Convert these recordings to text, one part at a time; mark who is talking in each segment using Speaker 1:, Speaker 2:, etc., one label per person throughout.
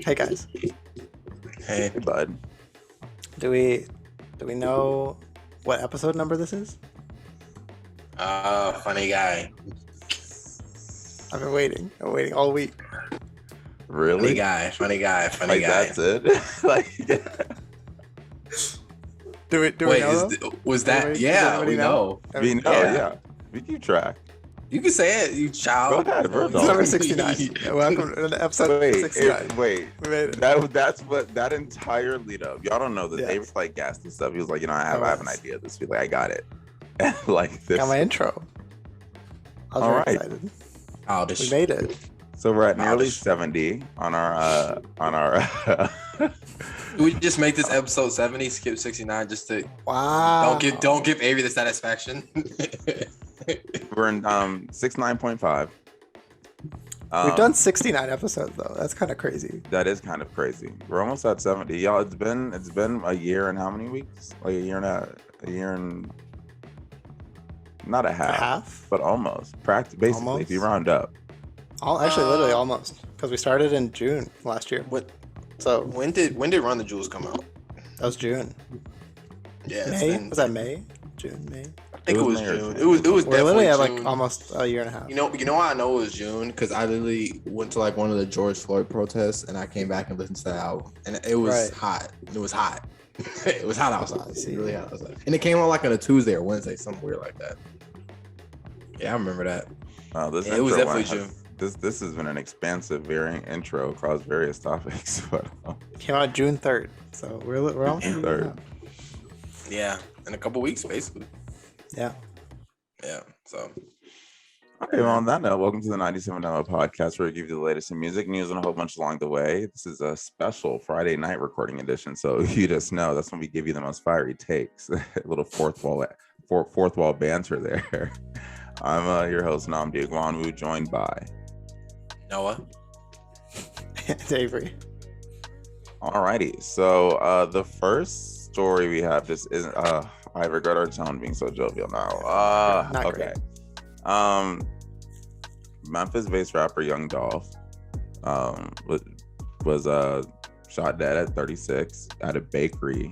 Speaker 1: Hey guys,
Speaker 2: Hey,
Speaker 3: bud.
Speaker 1: do we know what episode number this is?
Speaker 2: funny guy.
Speaker 1: I've been waiting. I'm waiting all week.
Speaker 3: Really?
Speaker 2: Funny guy.
Speaker 3: Like that's it? Like
Speaker 1: Do we
Speaker 2: Wait,
Speaker 1: know?
Speaker 2: was
Speaker 1: Does
Speaker 2: that?
Speaker 1: anybody-
Speaker 2: Yeah,
Speaker 1: does anybody
Speaker 2: we know.
Speaker 3: we know,
Speaker 2: Yeah.
Speaker 3: yeah. We keep track.
Speaker 2: You can say it, you child.
Speaker 3: Go ahead, bro.
Speaker 1: It's number 69. Welcome to episode 69.
Speaker 3: Wait.
Speaker 1: We made it.
Speaker 3: That's what that entire lead up. Y'all don't know that they
Speaker 1: Yes.
Speaker 3: like gassed and stuff. He was like, I have an idea this week. Like, I got it. Like this.
Speaker 1: Got my intro. I was
Speaker 3: All
Speaker 1: very
Speaker 3: right.
Speaker 1: excited.
Speaker 2: Oh,
Speaker 1: We made it.
Speaker 3: So we're at nearly 70 on our
Speaker 2: we just make this episode 70, skip 69, just to
Speaker 1: Wow.
Speaker 2: don't give Avery the satisfaction.
Speaker 3: we're in 69.5.
Speaker 1: We've done 69 episodes though. That's kind of crazy.
Speaker 3: That is kind of crazy. We're almost at 70. Y'all, it's been a year and how many weeks? Like a year and not a half, but almost. Basically,
Speaker 1: Almost?
Speaker 3: if you round up.
Speaker 1: Literally almost, because we started in June last year.
Speaker 2: What?
Speaker 1: So
Speaker 2: When did Run the Jewels come out?
Speaker 1: that was June.
Speaker 2: Yeah, it's
Speaker 1: May?
Speaker 2: been-
Speaker 1: Was that May? June, May.
Speaker 2: I think it was
Speaker 3: May or
Speaker 2: June.
Speaker 3: June.
Speaker 2: It was
Speaker 1: We're
Speaker 2: definitely
Speaker 1: literally at
Speaker 2: June.
Speaker 1: like almost a year and a half.
Speaker 2: You know why I know it was June? Because I literally went to like one of the George Floyd protests, and I came back and listened to that album, and it was
Speaker 1: Right.
Speaker 2: hot. It was hot. It was hot outside.
Speaker 1: I see.
Speaker 2: Really hot outside. And it came out like on a Tuesday or Wednesday, something weird like that. Yeah, I remember that.
Speaker 3: This
Speaker 2: Yeah, it was
Speaker 3: intro
Speaker 2: definitely
Speaker 3: one this has been an expansive, varying intro across various topics. But
Speaker 1: It came out June 3rd. So we're almost a year and a
Speaker 3: 3rd.
Speaker 1: half.
Speaker 2: Yeah, in a couple weeks, basically.
Speaker 1: Yeah.
Speaker 2: Yeah. So
Speaker 3: okay, well, on that note, welcome to the 97 podcast, where we give you the latest in music news and a whole bunch along the way. This is a special Friday night recording edition, so you just know that's when we give you the most fiery takes. A little fourth wall banter there. I'm your host Namdi Agwanwu, joined by
Speaker 2: Noah.
Speaker 1: Avery.
Speaker 3: Alrighty, so the first story we have, this isn't I regret our tone being so jovial now.
Speaker 1: Not
Speaker 3: Okay.
Speaker 1: great.
Speaker 3: Memphis-based rapper Young Dolph was shot dead at 36 at a bakery,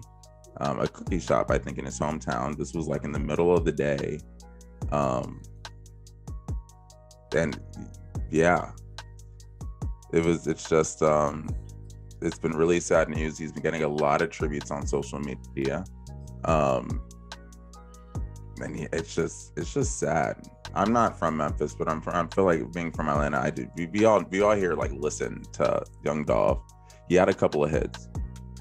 Speaker 3: a cookie shop, I think, in his hometown. This was like in the middle of the day. And yeah, it's been really sad news. He's been getting a lot of tributes on social media. And it's just sad. I'm not from Memphis, but I feel like being from Atlanta, we all here like listen to Young Dolph. He had a couple of hits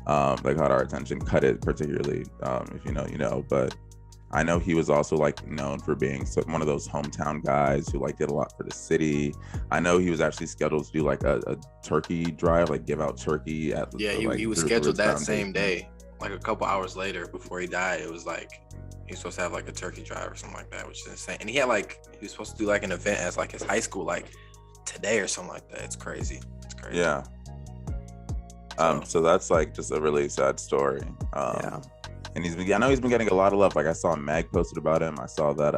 Speaker 3: that caught our attention. Cut It particularly, if you know, you know. But I know he was also like known for being one of those hometown guys who like did a lot for the city. I know he was actually scheduled to do like a turkey drive, like give out turkey at
Speaker 2: He was scheduled that same day, like a couple hours later before he died. It was like he was supposed to have like a turkey drive or something like that, which is insane. And he was supposed to do like an event as like his high school, like today or something like that. It's crazy.
Speaker 3: Yeah. So that's like just a really sad story.
Speaker 1: Yeah.
Speaker 3: And I know he's been getting a lot of love. Like I saw Meg posted about him. I saw that.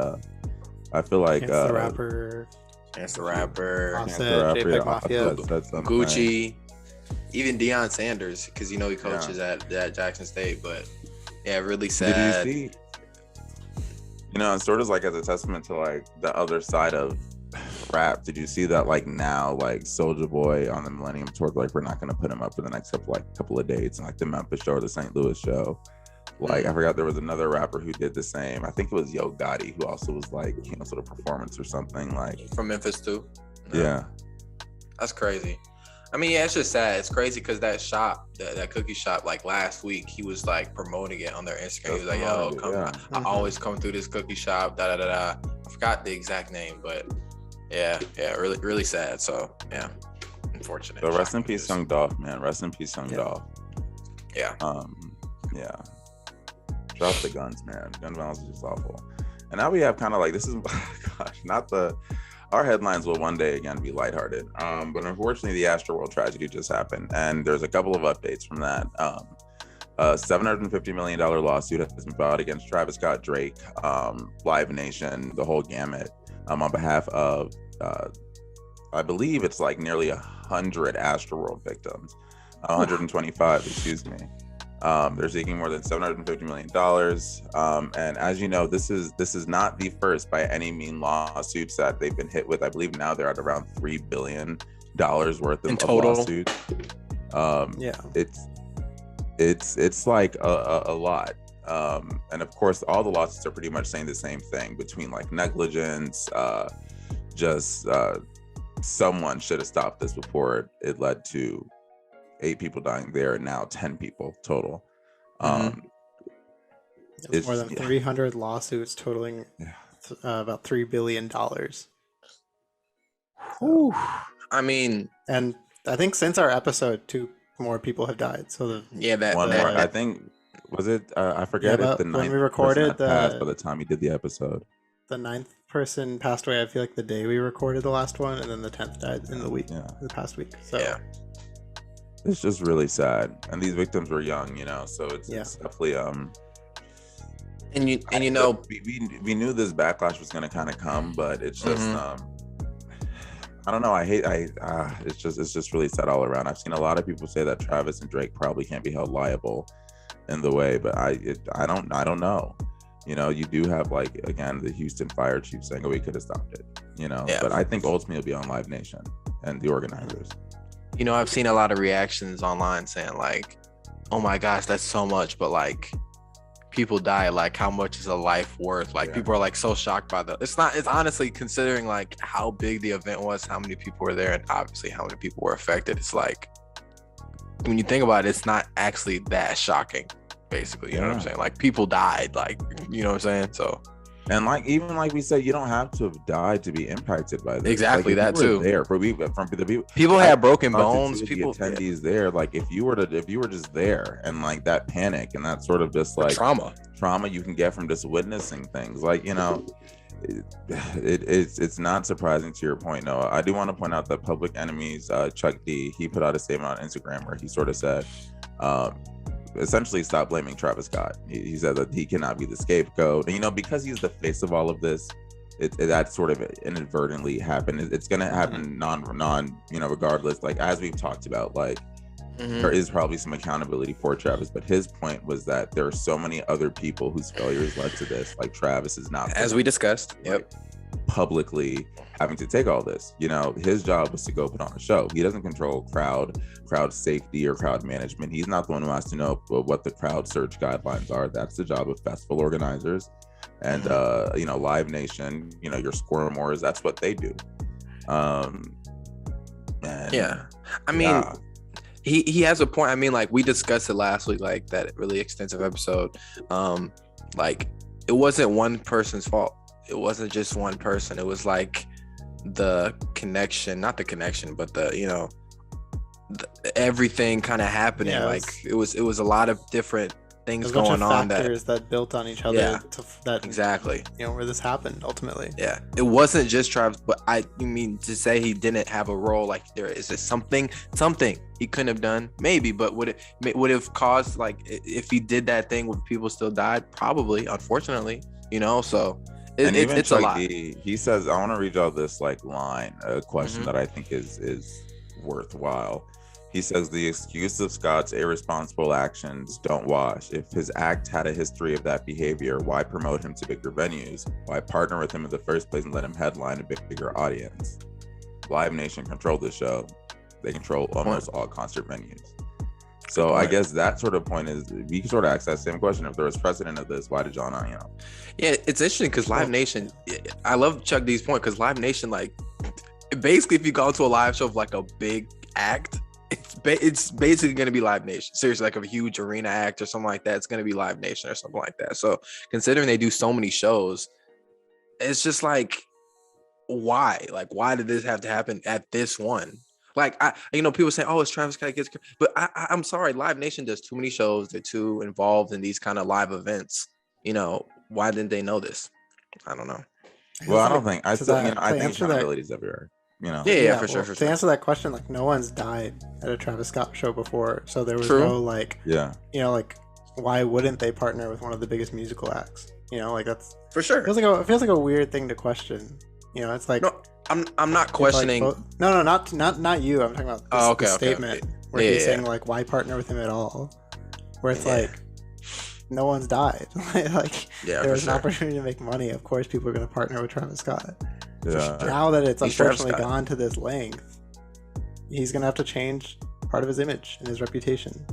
Speaker 3: I feel like
Speaker 1: the rapper.
Speaker 2: Chance the Rapper,
Speaker 1: Offset, JPEG Mafia.
Speaker 2: Gucci, even Deion Sanders, because he coaches at Jackson State. But yeah, really sad.
Speaker 3: Did you see? It's sort of like as a testament to like the other side of rap. Did you see that like now like Soulja Boy on the Millennium Tour, like we're not gonna put him up for the next couple of dates, and like the Memphis show or the St. Louis show. Like I forgot there was another rapper who did the same. I think it was Yo Gotti who also was like canceled a performance or something like
Speaker 2: from Memphis too.
Speaker 3: No. Yeah,
Speaker 2: that's crazy. I mean, yeah, it's just sad. It's crazy because that shop, that cookie shop, like last week, he was like promoting it on their Instagram. He was like, "Yo, I always come through this cookie shop." Da da da da. I forgot the exact name, but yeah, really, really sad. So yeah, unfortunate.
Speaker 3: So rest in peace, Young Dolph, man. Rest in peace, Young Dolph.
Speaker 2: Yeah.
Speaker 3: Yeah. Drop the guns, man. Gun violence is just awful. And now we have kind of like, this is, gosh, our headlines will one day again be lighthearted. But unfortunately, the Astroworld tragedy just happened. And there's a couple of updates from that. A $750 million lawsuit has been filed against Travis Scott, Drake, Live Nation, the whole gamut, on behalf of, I believe it's like nearly 100 Astroworld victims. 125, excuse me. They're seeking more than $750 million. And as you know, this is not the first by any mean lawsuits that they've been hit with. I believe now they're at around $3 billion worth of lawsuits. It's like a lot. And of course, all the lawsuits are pretty much saying the same thing between like negligence, someone should have stopped this before it led to 8 people dying. There are now 10 people total.
Speaker 1: It's more than 300 lawsuits totaling about $3 billion.
Speaker 2: Whew. I mean,
Speaker 1: and I think since our episode, 2 more people have died. So
Speaker 3: I think was it? I forget if the 9th
Speaker 1: when we recorded
Speaker 3: passed by the time we did the episode.
Speaker 1: The 9th person passed away. I feel like the day we recorded the last one, and then the 10th died in the past week. So
Speaker 3: it's just really sad. And these victims were young, so it's definitely
Speaker 2: And you know,
Speaker 3: we knew this backlash was going to kind of come, but it's just I don't know. It's just really sad all around. I've seen a lot of people say that Travis and Drake probably can't be held liable in the way, but I don't know. You do have, like, again, the Houston fire chief saying, "Oh, we could have stopped it." But I think ultimately it'll be on Live Nation and the organizers.
Speaker 2: I've seen a lot of reactions online saying like, "Oh my gosh, that's so much," but like, people die. Like, how much is a life worth? Like, people are like so shocked by that. It's honestly, considering like how big the event was, how many people were there, and obviously how many people were affected. It's like, when you think about it, it's not actually that shocking. Basically, you know what I'm saying? Like, people died, like, you know what I'm saying? So,
Speaker 3: and like, even like we said, you don't have to have died to be impacted by this.
Speaker 2: Exactly,
Speaker 3: like,
Speaker 2: that too.
Speaker 3: There, from the people
Speaker 2: had broken bones. People,
Speaker 3: the attendees there, like, if you were just there, and like that panic and that sort of just like trauma you can get from just witnessing things, like, it's not surprising to your point, Noah. I do want to point out that Public Enemy's Chuck D, he put out a statement on Instagram where he sort of said, essentially, stop blaming Travis Scott. He said that he cannot be the scapegoat, and because he's the face of all of this, that sort of inadvertently happened. It's going to happen non regardless. Like, as we've talked about, like, there is probably some accountability for Travis, but his point was that there are so many other people whose failures led to this. Like, Travis is not,
Speaker 2: as we discussed,
Speaker 3: publicly having to take all this. His job was to go put on a show. He doesn't control crowd safety or crowd management. He's not the one who has to know what the crowd search guidelines are. That's the job of festival organizers and Live Nation, your Squirmores. That's what they do.
Speaker 2: He has a point. I mean, like, we discussed it last week, like that really extensive episode. Like, it wasn't one person's fault. It wasn't just one person. It was like the connection, not the connection, but everything kind of happening. Like, it was a lot of different things going on
Speaker 1: that built on each other.
Speaker 2: Exactly.
Speaker 1: Where this happened ultimately.
Speaker 2: Yeah, it wasn't just Travis, but you mean to say he didn't have a role? Like, is it something he couldn't have done? Maybe, but would it have caused, like, if he did that thing, would people still died? Probably, unfortunately. So. It's a lot.
Speaker 3: He says, I want to read y'all this line, a question that I think is worthwhile. He says, the excuse of Scott's irresponsible actions don't wash. If his act had a history of that behavior, why promote him to bigger venues? Why partner with him in the first place and let him headline a bigger audience? Live Nation controlled the show. They control almost all concert venues. So I guess that sort of point is, we can sort of ask that same question. If there was precedent of this, why did y'all not,
Speaker 2: Yeah, it's interesting because Live Nation, I love Chuck D's point, because Live Nation, like, basically, if you go to a live show of like a big act, it's basically going to be Live Nation. Seriously, like a huge arena act or something like that, it's going to be Live Nation or something like that. So considering they do so many shows, it's just like, why? Like, why did this have to happen at this one? Like, people say, "Oh, it's Travis Scott gets," but I'm sorry, Live Nation does too many shows. They're too involved in these kind of live events. Why didn't they know this? I don't know.
Speaker 3: Well, I don't think I think accountability is everywhere.
Speaker 2: Yeah, for sure.
Speaker 1: To answer that question, like, no one's died at a Travis Scott show before, so there was no why wouldn't they partner with one of the biggest musical acts? That's
Speaker 2: for sure.
Speaker 1: It feels like a weird thing to question. It's like,
Speaker 2: no, I'm not questioning.
Speaker 1: Like, no, not you. I'm talking about the statement. where he's saying like, why partner with him at all? Where it's like, no one's died. Like, there's an opportunity to make money. Of course, people are going to partner with Travis Scott. Now that it's unfortunately gone to this length, he's going to have to change part of his image and his reputation.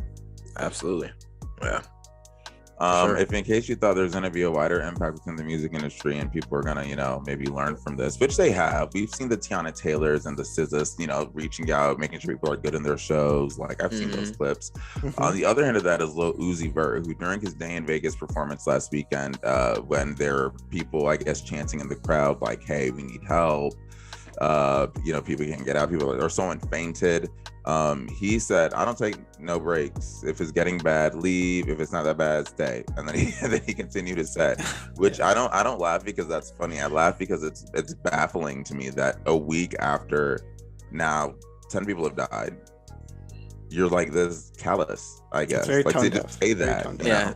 Speaker 2: Absolutely. Yeah.
Speaker 3: If in case you thought there's going to be a wider impact within the music industry and people are going to, you know, maybe learn from this, which they have. We've seen the Tiana Taylors and the SZAs, you know, reaching out, making sure people are good in their shows. Like, I've seen those clips. On the other hand of that is Lil Uzi Vert, who during his Day in Vegas performance last weekend, when there are people, I guess, chanting in the crowd, like, hey, we need help. You know, people can't get out, or someone fainted. He said, I don't take no breaks. If it's getting bad, leave. If it's not that bad, stay. And then he continued to say, which I don't laugh because that's funny. I laugh because it's baffling to me that a week after now 10 people have died, you're like this callous, I guess. Like, to just say that.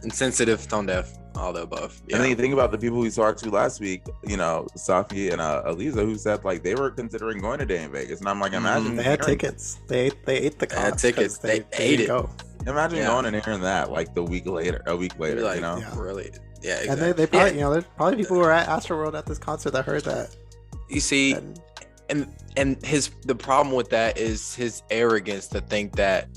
Speaker 2: Insensitive, tone deaf, all the above.
Speaker 3: And then you think about the people we talked to last week, you know, Safi and Aliza, who said like they were considering going to Day in Vegas, and I'm like, imagine
Speaker 1: they had tickets. They ate the cost.
Speaker 2: They had tickets. They ate it.
Speaker 3: Go. Imagine going and hearing that like a week later, like, you know,
Speaker 2: really, exactly.
Speaker 1: And they probably, you know, there's probably people who were at Astroworld at this concert that heard that.
Speaker 2: You see, and the problem with that is his arrogance to think that,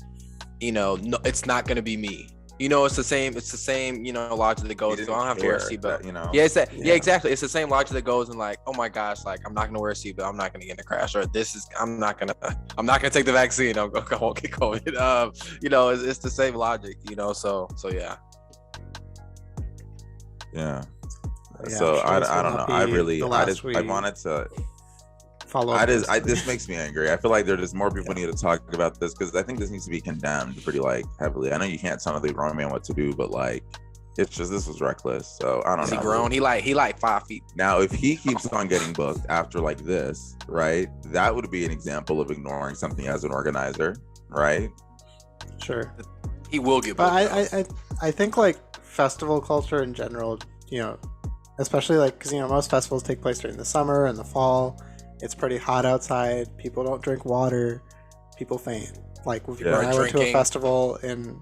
Speaker 2: you know, no, it's not going to be me. You know, it's the same, you know, logic that goes, so I don't have to wear a seatbelt. You know? Exactly. It's the same logic that goes and like, oh my gosh, like, I'm not going to wear a seatbelt. I'm not going to get in a crash, or I'm not going to take the vaccine. I won't get COVID. You know, it's the same logic, you know, so yeah.
Speaker 3: Yeah. So I don't know. I wanted to follow up. This makes me angry. I feel like there's more people need to talk about this, because I think this needs to be condemned pretty like heavily. I know you can't tell the grown man what to do, but like, it's just, this was reckless. So I don't know.
Speaker 2: He grown. He like 5 feet.
Speaker 3: Now, if he keeps on getting booked after like this, right, that would be an example of ignoring something as an organizer, right?
Speaker 1: Sure.
Speaker 2: He will get booked.
Speaker 1: But I think like festival culture in general, you know, especially like, because, you know, most festivals take place during the summer and the fall. It's pretty hot outside. People don't drink water. People faint. Like when I went to a festival in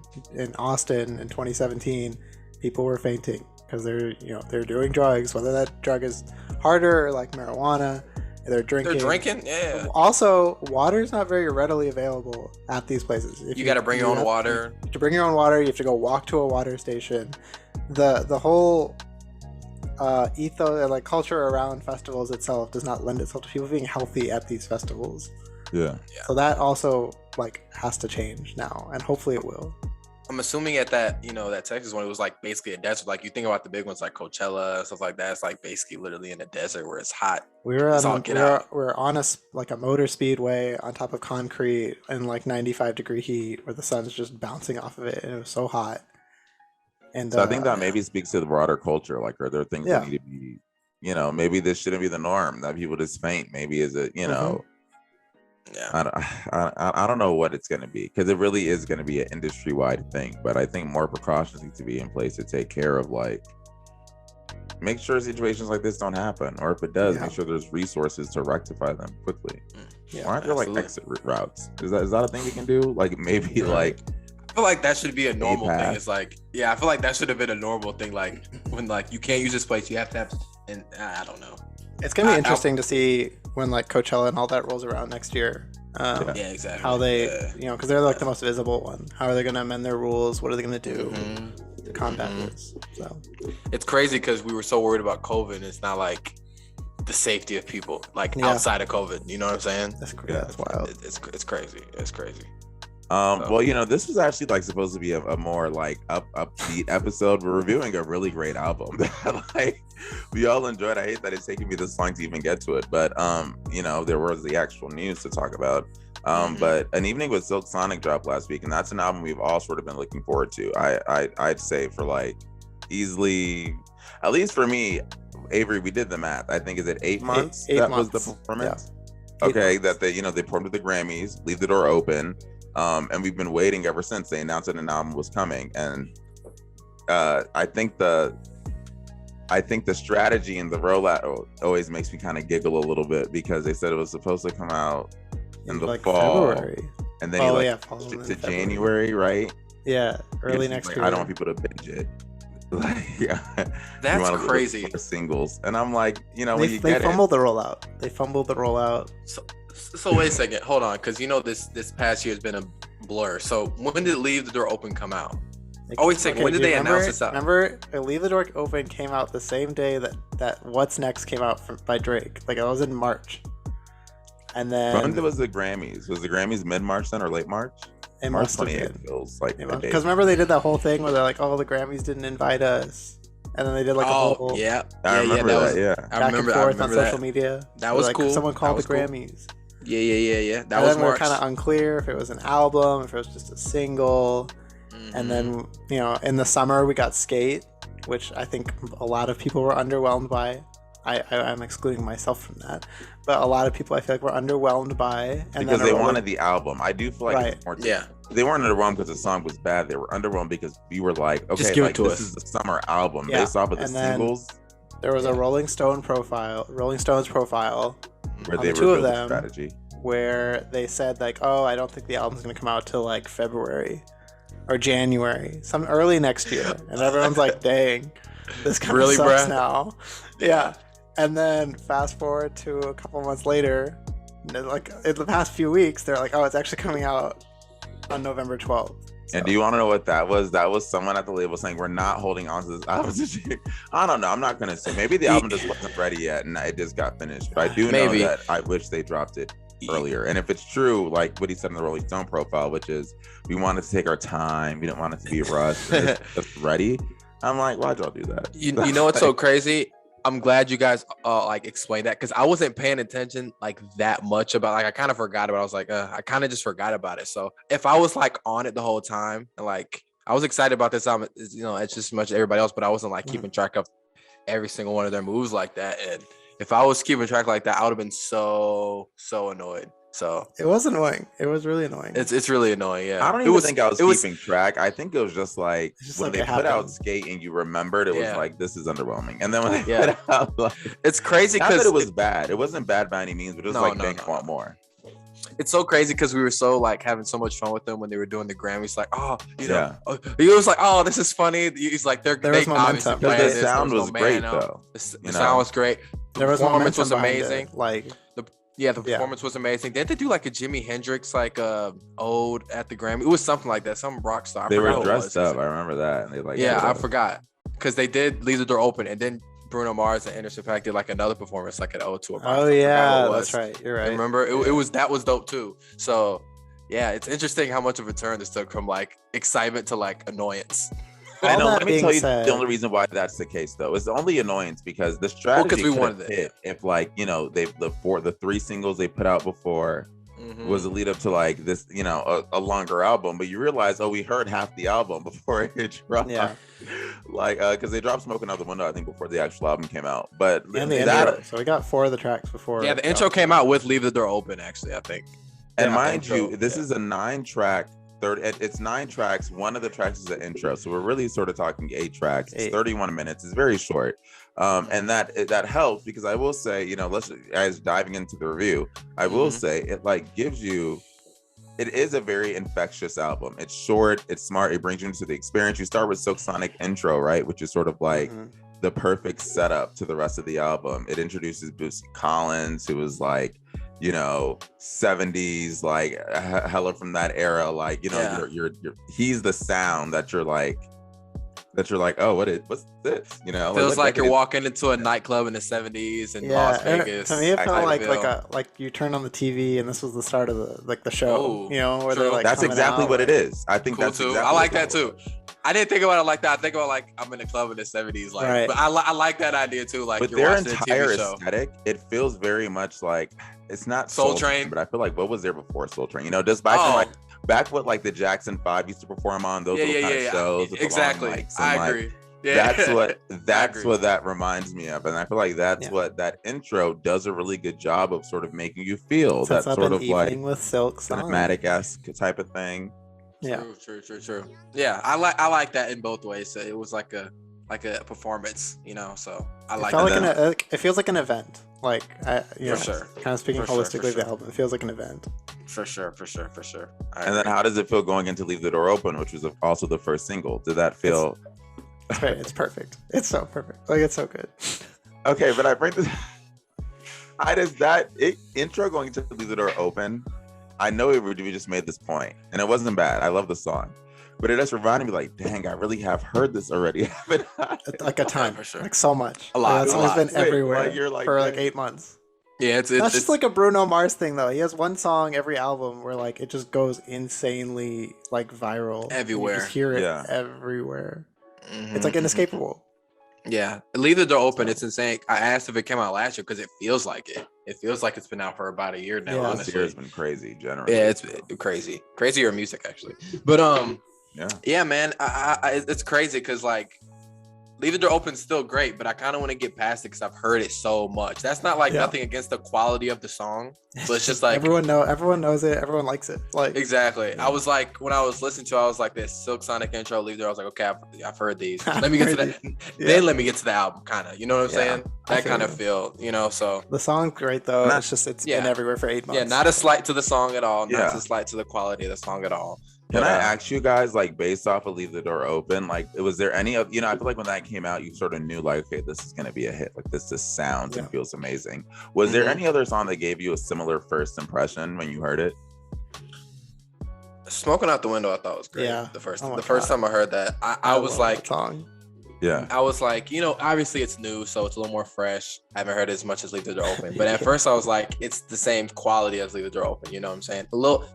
Speaker 1: Austin in 2017, people were fainting because they're doing drugs. Whether that drug is harder or like marijuana, they're drinking.
Speaker 2: Yeah.
Speaker 1: Also, water is not very readily available at these places.
Speaker 2: You got to bring your own water.
Speaker 1: To bring your own water, you have to go walk to a water station. The whole ethos, like culture around festivals itself, does not lend itself to people being healthy at these festivals.
Speaker 3: Yeah.
Speaker 1: So that also like has to change now, and hopefully it will.
Speaker 2: I'm assuming at that, you know, that Texas one, it was like basically a desert. Like you think about the big ones like Coachella, stuff like that. It's like basically literally in a desert where it's hot. We're
Speaker 1: on a motor speedway on top of concrete in like 95-degree heat, where the sun's just bouncing off of it, and it was so hot. And
Speaker 3: so I think that maybe speaks to the broader culture. Like, are there things that need to be, you know, maybe this shouldn't be the norm that people just faint. Maybe is it, you know, I don't know what it's going to be, because it really is going to be an industry-wide thing. But I think more precautions need to be in place to take care of, like, make sure situations like this don't happen, or if it does, make sure there's resources to rectify them quickly. Why aren't there like exit routes? Is that a thing we can do? Like maybe like.
Speaker 2: I feel like that should be a normal thing. It's like, I feel like that should have been a normal thing. Like when like you can't use this place, you have to have, and I don't know.
Speaker 1: It's gonna be interesting to see when like Coachella and all that rolls around next year.
Speaker 2: Exactly.
Speaker 1: How they, you know, because they're like the most visible one. How are they gonna amend their rules? What are they gonna do to combat this? So
Speaker 2: it's crazy because we were so worried about COVID. And it's not like the safety of people like outside of COVID. You know what I'm saying?
Speaker 1: That's wild.
Speaker 2: It's crazy. It's crazy.
Speaker 3: Well, you know, this was actually like supposed to be a more like upbeat episode. We're reviewing a really great album that like we all enjoyed. I hate that it's taking me this long to even get to it, but you know, there was the actual news to talk about. But An Evening with Silk Sonic dropped last week, and that's an album we've all sort of been looking forward to. I'd say for like easily, at least for me, Avery, we did the math. I think is it 8 months?
Speaker 1: Eight
Speaker 3: that
Speaker 1: months.
Speaker 3: Was the performance. Yeah. Okay, that they performed at the Grammys, leave the door open. And we've been waiting ever since they announced that an album was coming. And I think the strategy and the rollout always makes me kind of giggle a little bit, because they said it was supposed to come out in the fall.
Speaker 1: February.
Speaker 3: and then he like
Speaker 1: fall
Speaker 3: pushed it
Speaker 1: in
Speaker 3: to
Speaker 1: February.
Speaker 3: January, right?
Speaker 1: Yeah, early
Speaker 3: Because
Speaker 1: next
Speaker 3: like,
Speaker 1: year.
Speaker 3: I don't want people to binge it. Like,
Speaker 2: That's crazy.
Speaker 3: Singles, and I'm like, you know,
Speaker 1: They,
Speaker 3: when you
Speaker 1: they
Speaker 3: get
Speaker 1: fumbled the rollout. They fumbled the rollout.
Speaker 2: So wait a second, hold on, because you know this past year has been a blur. So when did Leave the Door Open come out? Oh wait a second, when did they announce this out?
Speaker 1: Remember, Leave the Door Open came out the same day that What's Next came out by Drake. Like it was in March. And then
Speaker 3: when was the Grammys? Was the Grammys mid-March then or late March?
Speaker 1: It
Speaker 3: March
Speaker 1: must have
Speaker 3: 28th
Speaker 1: been.
Speaker 3: feels like
Speaker 1: Because remember they did that whole thing where they're like, "Oh, the Grammys didn't invite us," and then they did like a whole
Speaker 3: I remember that. Yeah,
Speaker 1: back and forth on social media.
Speaker 2: That was
Speaker 1: like,
Speaker 2: cool.
Speaker 1: Someone called the
Speaker 2: cool.
Speaker 1: Grammys.
Speaker 2: Yeah. That
Speaker 1: and
Speaker 2: was
Speaker 1: then we were
Speaker 2: March.
Speaker 1: kind of unclear if it was an album, if it was just a single. And then in the summer we got Skate, which I think a lot of people were underwhelmed by. I'm excluding myself from that, but a lot of people I feel like were underwhelmed by, and
Speaker 3: because they wanted the album. I do feel like it's more they weren't underwhelmed because the song was bad. They were underwhelmed because we were like, okay,
Speaker 2: just give
Speaker 3: like,
Speaker 2: it to
Speaker 3: this
Speaker 2: us.
Speaker 3: is the summer album based off of the singles.
Speaker 1: There was a Rolling Stones profile
Speaker 3: where
Speaker 1: on
Speaker 3: they
Speaker 1: the two of
Speaker 3: revealed the
Speaker 1: them,
Speaker 3: strategy,
Speaker 1: where they said like, oh, I don't think the album's gonna come out till like February or January, some early next year, and everyone's like, dang, this kind of
Speaker 2: really,
Speaker 1: sucks
Speaker 2: bruh?
Speaker 1: now. Yeah. And then fast forward to a couple months later, like in the past few weeks, they're like, oh, it's actually coming out on November 12th. So.
Speaker 3: And do you want to know what that was? That was someone at the label saying, we're not holding on to this album. I don't know. I'm not going to say. Maybe the album just wasn't ready yet and it just got finished. But I do know that I wish they dropped it earlier. And if it's true, like what he said in the Rolling Stone profile, which is we wanted to take our time. We didn't want it to be rushed. It's just ready. I'm like, why'd y'all do that?
Speaker 2: You know what's so crazy? I'm glad you guys like explained that, because I wasn't paying attention like that much about, like I kind of forgot about it. I was like, I kind of just forgot about it. So if I was like on it the whole time, and like I was excited about this album, you know, it's just as much as everybody else, but I wasn't like keeping track of every single one of their moves like that. And if I was keeping track like that, I would have been so annoyed. So
Speaker 1: it was annoying. It was really annoying.
Speaker 2: It's really annoying. Yeah.
Speaker 3: I don't even think I was keeping track. I think it was just like when
Speaker 1: like
Speaker 3: they put out Skate and you remembered, it was like, this is underwhelming. And then when they put out, like,
Speaker 2: it's crazy because
Speaker 3: it was bad. It wasn't bad by any means, but it was like, they want more.
Speaker 2: It's so crazy because we were so like having so much fun with them when they were doing the Grammys. Like, oh, you know, he was like, oh, this is funny. He's like, they obviously
Speaker 3: the sound was great though.
Speaker 2: The sound was great. The performance was amazing. The performance was amazing. Didn't they do like a Jimi Hendrix like ode at the Grammy? It was something like that. Some rock star.
Speaker 3: They were dressed up. I remember that. And they like
Speaker 2: I forgot because they did Leave the Door Open, and then Bruno Mars and Anderson .Paak did like another performance, like an ode to a rock.
Speaker 1: Oh yeah, that's right. You're right.
Speaker 2: Remember, it was that was dope too. So yeah, it's interesting how much of a turn this took from like excitement to like annoyance.
Speaker 3: I know. Let me tell you the only reason why that's the case, though, is the only annoyance because the strategy
Speaker 2: we wanted
Speaker 3: hit if, like, you know, the three singles they put out before was a lead up to like this, you know, a longer album. But you realize, oh, we heard half the album before it dropped. Yeah. Like, because they dropped "Smoking Out the Window," I think, before the actual album came out. But
Speaker 1: and the intro. So we got 4 of the tracks before.
Speaker 2: Yeah, the intro came out with "Leave the Door Open," actually, I think.
Speaker 3: And mind you, this is a 9-track. It's 9 tracks. One of the tracks is an intro, so we're really sort of talking 8 tracks. It's 31 minutes. It's very short, and that helps because I will say, you know, as diving into the review, I will say it like gives you. It is a very infectious album. It's short. It's smart. It brings you into the experience. You start with Silk Sonic intro, right, which is sort of like the perfect setup to the rest of the album. It introduces Bootsy Collins, who was like, you know, 70s, like hella from that era, like, you know, you're he's the sound that you're like, oh, what's this? You know,
Speaker 2: feels like you're walking into a nightclub in the 70s in Las Vegas.
Speaker 1: To me, it felt like you turn on the TV and this was the start of the show. You know, where they're like,
Speaker 3: that's exactly what it is. I think that's
Speaker 2: too.
Speaker 3: Exactly
Speaker 2: I like that too. I didn't think about it like that. I think about like I'm in a club in the 70s, like. But I like that idea too. Like,
Speaker 3: but
Speaker 2: you're
Speaker 3: their
Speaker 2: watching
Speaker 3: entire
Speaker 2: a TV show.
Speaker 3: aesthetic, it feels very much like it's not
Speaker 2: Soul Train,
Speaker 3: but I feel like what was there before Soul Train? You know, just back what like the Jackson 5 used to perform on those little kind of shows.
Speaker 2: Exactly, I agree.
Speaker 3: That's what that reminds me of, and I feel like that's what that intro does a really good job of sort of making you feel. That sort of like
Speaker 1: with Silk
Speaker 3: cinematic-esque type of thing.
Speaker 1: Yeah,
Speaker 2: true. Yeah, I like that in both ways. So it was like a performance, you know. So I like it.
Speaker 1: It feels like an event. Like,
Speaker 2: for sure.
Speaker 1: Kind of speaking holistically of the album, it feels like an event.
Speaker 2: For sure.
Speaker 3: And then how does it feel going into Leave the Door Open, which was also the first single? Did that feel...
Speaker 1: It's perfect. It's so perfect. Like, it's so good.
Speaker 3: Okay, but I bring this... intro going to Leave the Door Open, I know we just made this point, and it wasn't bad. I love the song. But it just reminded me, like, dang, I really have heard this already.
Speaker 1: Like a ton.
Speaker 2: For sure.
Speaker 1: Like, so much.
Speaker 2: A lot.
Speaker 1: It's always been everywhere for
Speaker 3: like
Speaker 1: 8 months.
Speaker 2: Yeah, it's
Speaker 1: just like a Bruno Mars thing, though. He has one song every album where, like, it just goes insanely, like, viral.
Speaker 2: Everywhere.
Speaker 1: You just hear it everywhere.
Speaker 2: Mm-hmm.
Speaker 1: It's, like, inescapable.
Speaker 2: Yeah. Leave the Door Open. It's insane. I asked if it came out last year because it feels like it. It feels like it's been out for about a year now, honestly.
Speaker 3: This year has been crazy, generally.
Speaker 2: Yeah, it's crazy. Crazier music, actually. But, yeah, man, it's crazy because, like, Leave the Door Open is still great, but I kind of want to get past it because I've heard it so much. That's not like nothing against the quality of the song, but it's just like
Speaker 1: everyone knows it, everyone likes it. Like
Speaker 2: exactly. I was like, when I was listening to it, I was like, this Silk Sonic intro, Leave There. I was like, okay, I've heard these. Let me get to that. Then let me get to the album, kind of. You know what I'm saying? That kind of feel, you know. So
Speaker 1: the song's great though. It's been everywhere for 8 months.
Speaker 2: Yeah, not a slight to the song at all. Not a slight to the quality of the song at all.
Speaker 3: Can I ask you guys, like, based off of Leave the Door Open, like, was there any of, I feel like when that came out, you sort of knew, like, okay, this is going to be a hit. Like, this sounds and feels amazing. Was there any other song that gave you a similar first impression when you heard it?
Speaker 2: Smoking Out the Window, I thought was great.
Speaker 1: Yeah.
Speaker 2: The first time I heard that, I was like,
Speaker 3: yeah.
Speaker 2: I was like, obviously it's new, so it's a little more fresh. I haven't heard it as much as Leave the Door Open. But at first I was like, it's the same quality as Leave the Door Open. You know what I'm saying? A little,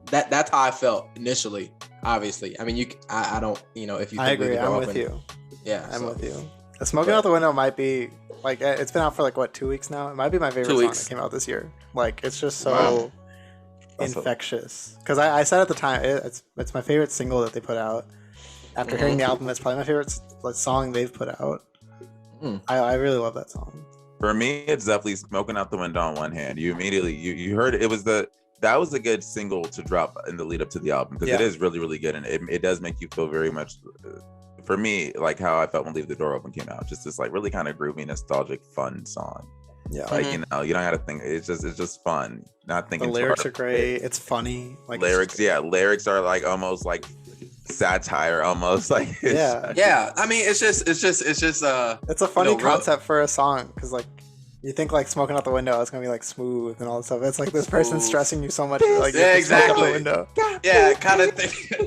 Speaker 2: that's how I felt initially, obviously. I mean, I don't, if you think
Speaker 1: I agree.
Speaker 2: Leave the Door
Speaker 1: I'm
Speaker 2: Open,
Speaker 1: with you.
Speaker 2: Yeah.
Speaker 1: I'm with you. Smoking Out the Window might be, like, it's been out for, like, what, 2 weeks now? It might be my favorite song that came out this year. Like, it's just so infectious. Because I said at the time, it's my favorite single that they put out. After hearing the album, it's probably my favorite song they've put out. I really love that song.
Speaker 3: For me, it's definitely Smoking Out the Window on one hand. You immediately, you heard it. That was a good single to drop in the lead up to the album because it is really, really good. And it does make you feel very much, for me, like how I felt when Leave the Door Open came out. Just this like really kind of groovy, nostalgic, fun song. Yeah. Like, you don't got to think, it's just fun. Not thinking
Speaker 1: the lyrics are great. It's funny. Like
Speaker 3: lyrics are like almost like satire almost like
Speaker 2: I mean it's just it's
Speaker 1: a funny concept for a song because like you think like Smoking Out the Window is gonna be like smooth and all this stuff. It's like this person stressing you so much like
Speaker 2: exactly
Speaker 1: out the window.
Speaker 2: kind of thinking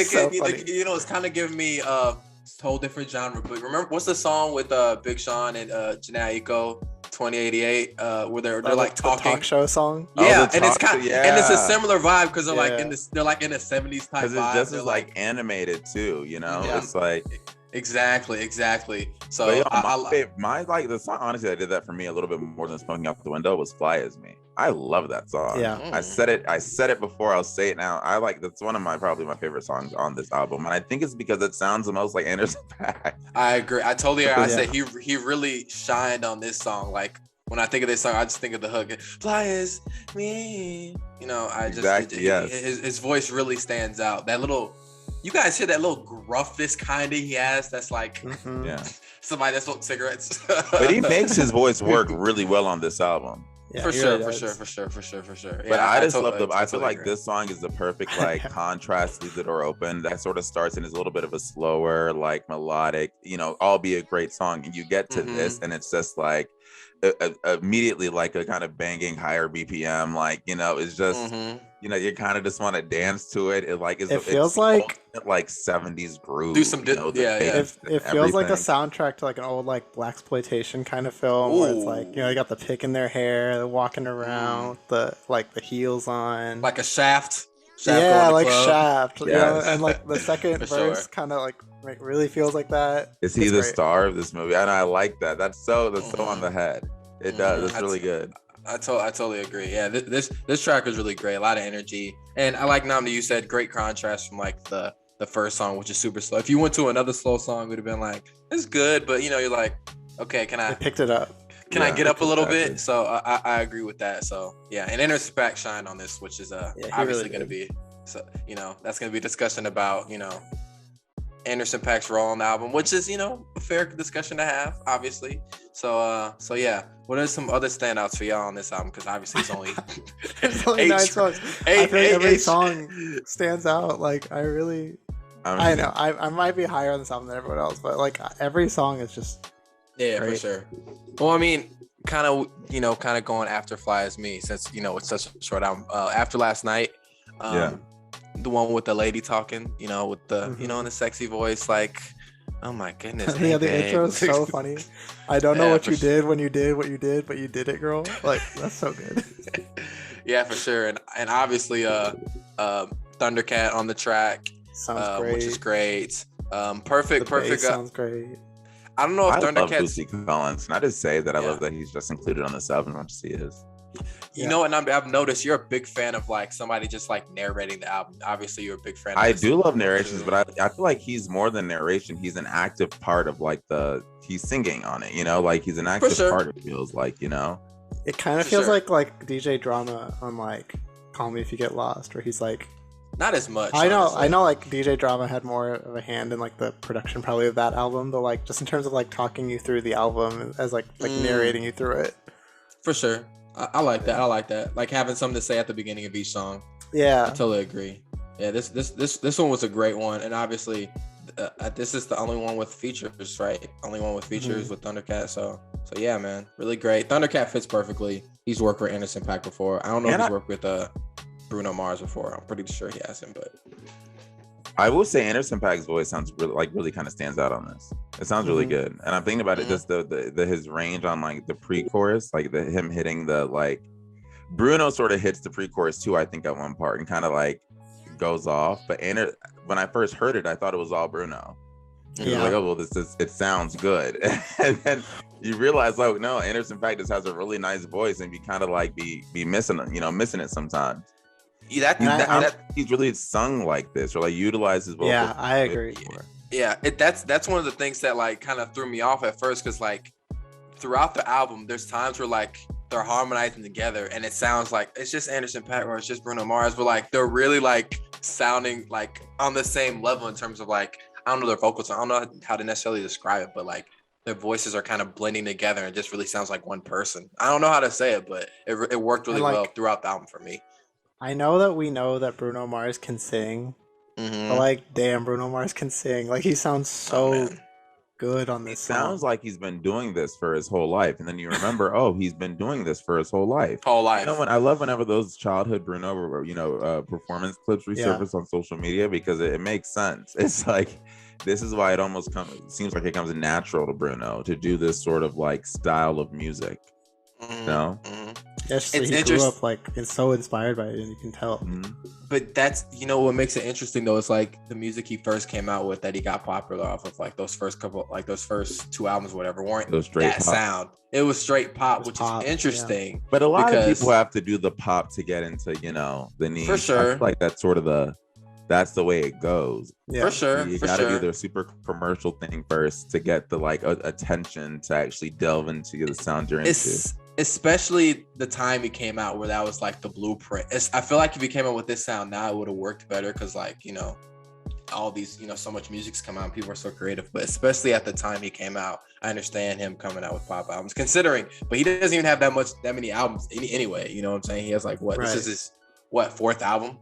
Speaker 1: so
Speaker 2: it's kind of giving me a whole different genre. But remember what's the song with Big Sean and Janae Eiko 2088 where they're like talking,
Speaker 1: the talk show song.
Speaker 2: And it's kind and it's a similar vibe because they're like in the 70s type vibe.
Speaker 3: Because it's just like animated too, it's like
Speaker 2: exactly. So
Speaker 3: my like the song honestly that did that for me a little bit more than Smoking Out the Window was Fly As Me. I love that song. I said it before, I'll say it now. That's one of probably my favorite songs on this album, and I think it's because it sounds the most like Anderson .Paak.
Speaker 2: I agree. I totally agree. I said he really shined on this song. Like when I think of this song, I just think of the hook. Fly As Me. His voice really stands out. That little, you guys hear that little gruffness kind of he has. That's like somebody that smokes cigarettes.
Speaker 3: But he makes his voice work really well on this album.
Speaker 2: Yeah, for sure.
Speaker 3: But I just love I feel like this song is the perfect like contrast. Leave the Door Open. That sort of starts and is a little bit of a slower, like melodic, albeit great song. And you get to this, and it's just like immediately like a kind of banging higher BPM. Like it's just you kind of just want to dance to it. It feels like 70s groove.
Speaker 2: Do some
Speaker 1: it feels like a soundtrack to like an old like blaxploitation kind of film where it's like you got the pick in their hair, they're walking around the heels on,
Speaker 2: like a Shaft
Speaker 1: like Shaft. And like the second verse kind of like really feels like that.
Speaker 3: Is he the star of this movie? And I like that. That's so on the head. It does. It's really good.
Speaker 2: I totally agree. Yeah, this track is really great. A lot of energy, and I like Namdi. You said great contrast from like the first song, which is super slow. If you went to another slow song, it would have been like it's good, but you're like, okay, can I?
Speaker 1: They picked it up.
Speaker 2: Can I get up a little bit? So I agree with that. So yeah, and Anderson .Paak shine on this, which is obviously going to be, so that's going to be a discussion about Anderson .Paak's role on the album, which is, a fair discussion to have, obviously. So yeah. What are some other standouts for y'all on this album? Because obviously it's only
Speaker 1: There's only 9 songs. I feel like every song stands out. Like I know I might be higher on this album than everyone else, but like every song is just great.
Speaker 2: For sure. Well, I mean, kind of going after Fly As Me, since it's such a short album. After Last Night, the one with the lady talking, with the in the sexy voice, like, oh my goodness.
Speaker 1: Yeah, the intro is so funny. I don't know what you did when you did what you did, but you did it, girl. Like, that's so good.
Speaker 2: Yeah, for sure. And obviously Thundercat on the track,
Speaker 1: sounds great.
Speaker 2: Which is great. Perfect.
Speaker 1: Sounds great.
Speaker 2: I don't know if
Speaker 3: Thundercat. I love
Speaker 2: Thundercat's
Speaker 3: Collins, and I just say that I love that he's just included on this album. I just see his.
Speaker 2: You know, and I've noticed you're a big fan of like somebody just like narrating the album. Obviously, you're a big fan.
Speaker 3: I do love narrations, but I feel like he's more than narration. He's an active part of like he's singing on it. Like he's an active part. It feels like
Speaker 1: It kind of feels like DJ Drama on like Call Me If You Get Lost, where he's like.
Speaker 2: Not as much.
Speaker 1: I know. Like DJ Drama had more of a hand in like the production probably of that album, but like just in terms of like talking you through the album as like narrating you through it.
Speaker 2: For sure, I like that. I like that. Like having something to say at the beginning of each song.
Speaker 1: Yeah,
Speaker 2: I totally agree. Yeah, this one was a great one, and obviously, this is the only one with features, right? Only one with features with Thundercat. So yeah, man, really great. Thundercat fits perfectly. He's worked with Anderson .Paak before. I don't know if he's worked with Bruno Mars before. I'm pretty sure he hasn't, but
Speaker 3: I will say Anderson .Paak's voice sounds really kind of stands out on this. It sounds really good, and I'm thinking about it. Just his range on like the pre-chorus, like him hitting the like Bruno sort of hits the pre-chorus too. I think at one part and kind of like goes off. But when I first heard it, I thought it was all Bruno. Yeah. Like, oh well, it sounds good, and then you realize, like, no, Anderson .Paak just has a really nice voice, and you kind of like be missing it sometimes. That he's really sung like this or like utilized his vocal.
Speaker 1: Yeah, I agree.
Speaker 2: Yeah, that's one of the things that like kind of threw me off at first, because like throughout the album, there's times where like they're harmonizing together and it sounds like it's just Anderson .Paak or it's just Bruno Mars, but like they're really like sounding like on the same level in terms of like, I don't know their vocals, I don't know how to necessarily describe it, but like their voices are kind of blending together and it just really sounds like one person. I don't know how to say it, but it worked really well throughout the album for me.
Speaker 1: I know that we know that Bruno Mars can sing, but like, damn, Bruno Mars can sing. Like, he sounds so good on this song.
Speaker 3: Sounds like he's been doing this for his whole life, and then you remember, he's been doing this for his whole life. I love whenever those childhood Bruno, performance clips resurface on social media, because it makes sense. It's like, this is why it almost seems like it comes natural to Bruno to do this sort of like style of music.
Speaker 1: Yes, so he grew up like it's so inspired by it, and you can tell.
Speaker 2: But that's what makes it interesting though. It's like the music he first came out with that he got popular off of, like those first 2 albums, whatever, weren't that pop sound. It was straight pop, which is interesting. Yeah.
Speaker 3: But a lot of people have to do the pop to get into the niche.
Speaker 2: For sure,
Speaker 3: I feel like that's sort of that's the way it goes.
Speaker 2: Yeah. For sure.
Speaker 3: You gotta do the super commercial thing first to get the like attention to actually delve into the sound you're into.
Speaker 2: Especially the time he came out, where that was like the blueprint. I feel like if he came out with this sound now, it would have worked better, because like all these so much music's come out and people are so creative. But especially at the time he came out, I understand him coming out with pop albums, considering, but he doesn't even have that many albums anyway. You know what I'm saying? He has like this is his fourth album,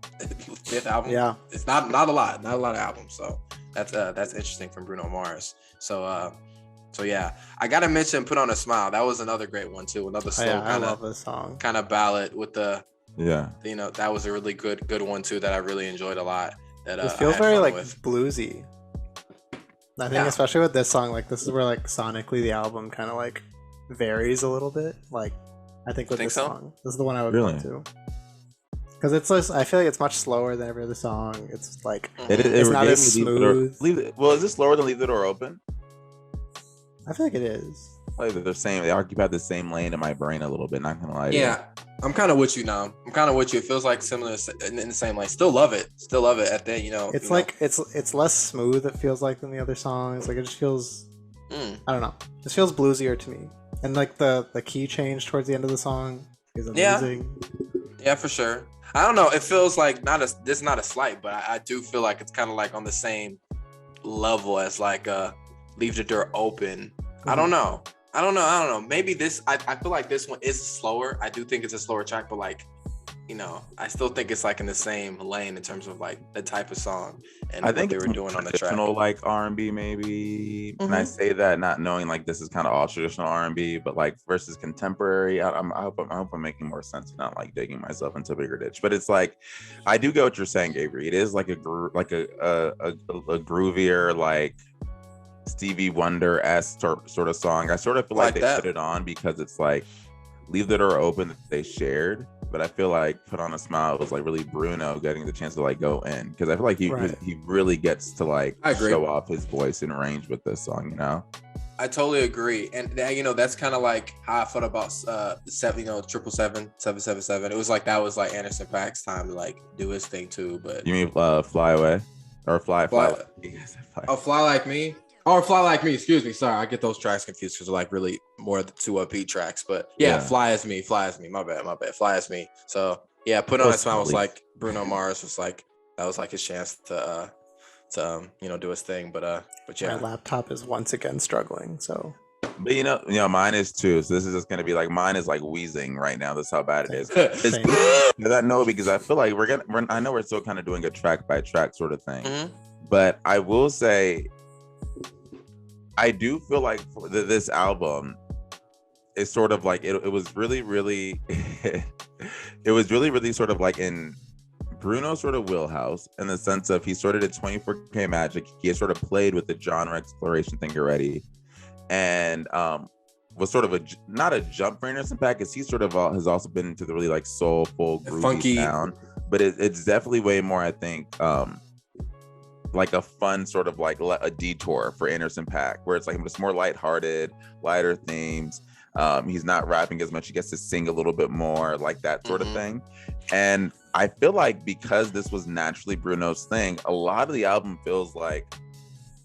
Speaker 2: fifth album.
Speaker 1: Yeah,
Speaker 2: it's not a lot of albums. So that's interesting from Bruno Mars. So yeah, I gotta mention "Put on a Smile." That was another great one too. Another slow kind of ballad with the that was a really good one too that I really enjoyed a lot. That
Speaker 1: it feels very like bluesy. I think especially with this song, like this is where like sonically the album kind of like varies a little bit. Like I think with this song, this is the one I would go to. Because it's just, I feel like it's much slower than every other song. It's like it's not as smooth.
Speaker 3: Is this slower than "Leave the Door Open"?
Speaker 1: I feel like it is.
Speaker 3: Like they occupy the same lane in my brain a little bit. Not gonna lie.
Speaker 2: Yeah, I'm kind of with you now. It feels like similar in the same lane. Still love it. At the
Speaker 1: It's like it's less smooth. It feels like than the other songs. Like it just feels. I don't know. This feels bluesier to me. And like the key change towards the end of the song is amazing.
Speaker 2: Yeah, for sure. I don't know. It feels like this is not a slight, but I do feel like it's kind of like on the same level as like Leave the Door Open. I don't know. Maybe this. I feel like this one is slower. I do think it's a slower track, but like, I still think it's like in the same lane in terms of like the type of song and
Speaker 3: I think
Speaker 2: what they were doing on the track.
Speaker 3: Traditional like R&B maybe, and I say that not knowing like this is kind of all traditional R&B, but like versus contemporary. I hope I'm making more sense, not like digging myself into a bigger ditch. But it's like I do get what you're saying, Avery. It is like a groovier like Stevie Wonder-esque sort of song. I sort of feel like they put it on because it's like Leave the Door Open that they shared, but I feel like Put on a Smile was like really Bruno getting the chance to like go in, because I feel like he really gets to like show off his voice and range with this song,
Speaker 2: I totally agree, and that's kind of like how I felt about 777. It was like that was like Anderson .Paak's time to like do his thing too. But
Speaker 3: you mean Fly Away or Fly?
Speaker 2: Oh, Fly Like Me. Or Fly Like Me, excuse me. Sorry, I get those tracks confused because they're like really more the two upbeat tracks. But yeah, Fly As Me. My bad. Fly As Me. So yeah, Put on a Smile was like Bruno Mars was like, that was like his chance to do his thing. But yeah.
Speaker 1: My laptop is once again struggling, so.
Speaker 3: But mine is too. So this is just gonna be like, mine is like wheezing right now. That's how bad it is. Because I feel like I know we're still kind of doing a track by track sort of thing, but I will say, I do feel like this album is sort of like it was really, really it was really, really sort of like in Bruno's sort of wheelhouse, in the sense of he sort of did 24K Magic. He had sort of played with the genre exploration thing already, and was sort of not a jump for Anderson .Paak, because he sort of has also been into the really like soulful, groovy
Speaker 2: funky
Speaker 3: sound, but it's definitely way more, I think, like a fun sort of like a detour for Anderson .Paak, where it's like just more lighthearted, lighter themes. He's not rapping as much. He gets to sing a little bit more, like that sort of thing. And I feel like because this was naturally Bruno's thing, a lot of the album feels like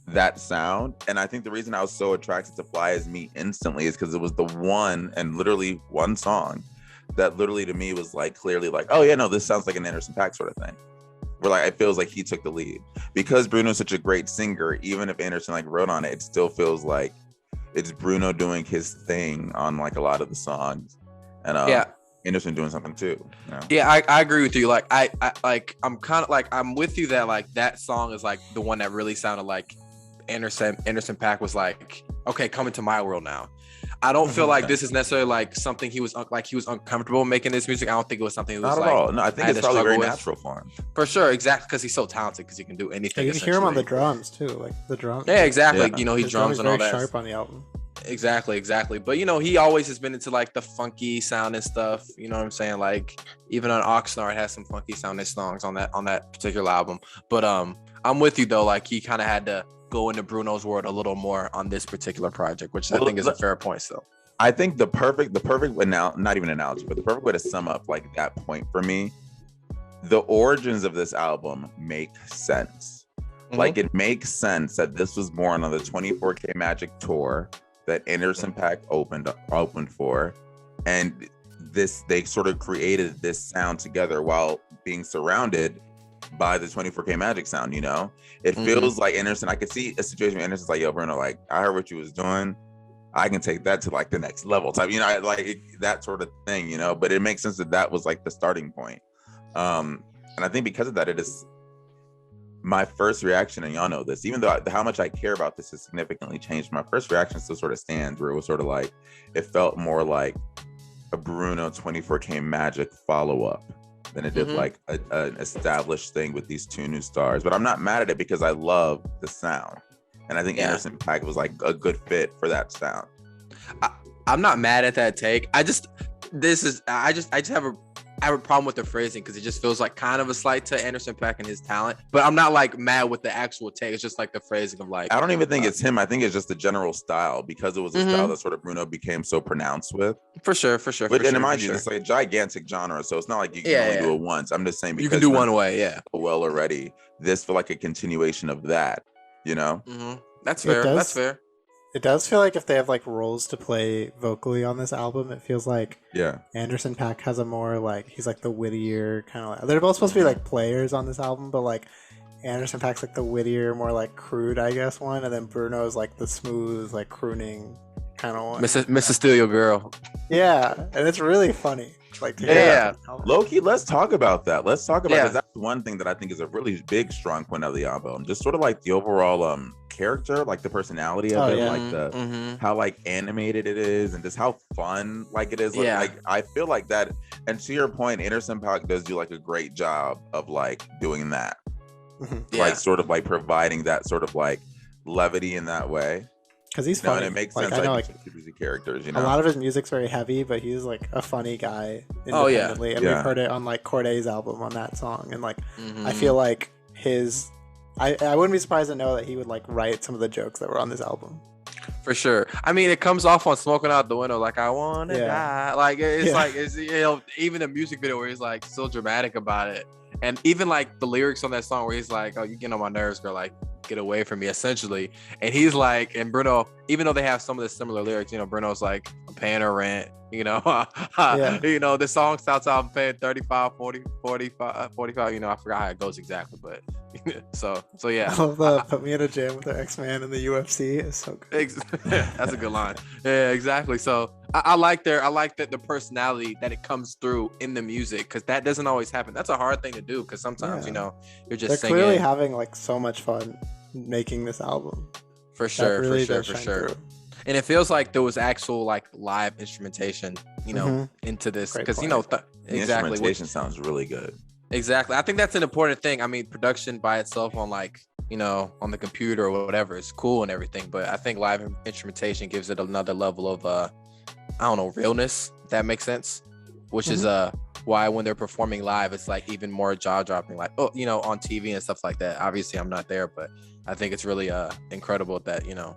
Speaker 3: that sound. And I think the reason I was so attracted to Fly As Me instantly is because it was the one and literally one song that literally to me was like clearly like, oh yeah, no, this sounds like an Anderson .Paak sort of thing. Where like it feels like he took the lead, because Bruno's such a great singer. Even if Anderson like wrote on it, it still feels like it's Bruno doing his thing on like a lot of the songs, and Anderson doing something too.
Speaker 2: Yeah, I agree with you. Like I'm kind of like, I'm with you that like that song is like the one that really sounded like Anderson .Paak was like, okay, come into my world now. I don't feel like this is necessarily like something he was uncomfortable making this music. I don't think it was something that was
Speaker 3: not at all. No, I think it's probably very natural for him.
Speaker 2: For sure, exactly, because he's so talented, because he can do anything.
Speaker 1: You can hear him on the drums too, like the drums.
Speaker 2: Yeah, exactly.
Speaker 1: Yeah.
Speaker 2: He drums and all that.
Speaker 1: Sharp on the album.
Speaker 2: Exactly. But he always has been into like the funky sound and stuff. You know what I'm saying? Like even on Oxnard, it has some funky sounding songs on that particular album. But I'm with you though. Like he kind of had to go into Bruno's world a little more on this particular project, which I think is a fair point still.
Speaker 3: I think the perfect not even analogy, but the perfect way to sum up like that point for me, the origins of this album make sense. Like it makes sense that this was born on the 24K Magic tour that Anderson .Paak opened for, and they sort of created this sound together while being surrounded by the 24K Magic sound. It feels like Anderson. I could see a situation where Anderson's like, yo, Bruno, like I heard what you was doing, I can take that to like the next level type, that sort of thing, but it makes sense that was like the starting point. And I think because of that, it is my first reaction, and y'all know this, even though how much I care about this has significantly changed, my first reaction still sort of stands, where it was sort of like, it felt more like a Bruno 24K Magic follow-up than it did like an established thing with these two new stars. But I'm not mad at it, because I love the sound. And I think Anderson .Paak was like a good fit for that sound.
Speaker 2: I'm not mad at that take. I just have a problem with the phrasing, because it just feels like kind of a slight to Anderson .Paak and his talent. But I'm not like mad with the actual take. It's just like the phrasing of like,
Speaker 3: I don't even think it's him. I think it's just the general style, because it was a style that sort of Bruno became so pronounced with.
Speaker 2: For sure.
Speaker 3: And mind you, it's like a gigantic genre, so it's not like you can only do it once. I'm just saying, because
Speaker 2: you can do one way,
Speaker 3: well already. This feel like a continuation of that.
Speaker 2: That's fair. That's fair.
Speaker 1: It does feel like if they have like roles to play vocally on this album, it feels like Anderson .Paak has a more like, he's like the wittier kind of like, they're both supposed to be like players on this album, but like Anderson .Paak's like the wittier, more like crude, I guess, one, and then Bruno's like the smooth, like crooning kind of one.
Speaker 2: Mrs. Steal Your Girl.
Speaker 1: Yeah, and it's really funny. Like,
Speaker 2: yeah.
Speaker 3: Low-key, let's talk about that. Let's talk about because that's one thing that I think is a really big strong point of the album. Just sort of like the overall character, like the personality of it, like the how like animated it is, and just how fun like it is. Like I feel like that. And to your point, Anderson .Paak does do like a great job of like doing that, like sort of like providing that sort of like levity in that way.
Speaker 1: Because he's funny.
Speaker 3: And it makes
Speaker 1: like,
Speaker 3: sense.
Speaker 1: I know,
Speaker 3: like characters, you know.
Speaker 1: A lot of his music's very heavy, but he's like a funny guy independently. And we've heard it on like Corday's album on that song. And like, I feel like I wouldn't be surprised to know that he would like write some of the jokes that were on this album.
Speaker 2: For sure. I mean, it comes off on Smoking Out the Window, like I wanna die. Like it's like it's even the music video where he's like so dramatic about it. And even like the lyrics on that song where he's like, "Oh, you get on my nerves, girl, like get away from me," essentially. And he's like, and Bruno, even though they have some of the similar lyrics, you know, Bruno's like, "I'm paying her rent," you know. You know, the song starts out, "I'm paying 35, 40, 45, you know, I forgot how it goes exactly, but so yeah.
Speaker 1: I love the "Put me in a jam with the X-Man in the UFC" is so good.
Speaker 2: That's a good line. Yeah, exactly. So I like that the personality that it comes through in the music, because that doesn't always happen. That's a hard thing to do, because sometimes you know you're just
Speaker 1: they're clearly having like so much fun making this album.
Speaker 2: For sure. And it feels like there was actual like live instrumentation, you know, into this, because you know
Speaker 3: the instrumentation sounds really good.
Speaker 2: Exactly. I think that's an important thing. I mean, production by itself on like, you know, on the computer or whatever is cool and everything, but I think live instrumentation gives it another level of I don't know, realness, if that makes sense, which is why when they're performing live, it's like even more jaw-dropping, like, oh, you know, on TV and stuff like that. Obviously I'm not there, but I think it's really incredible that you know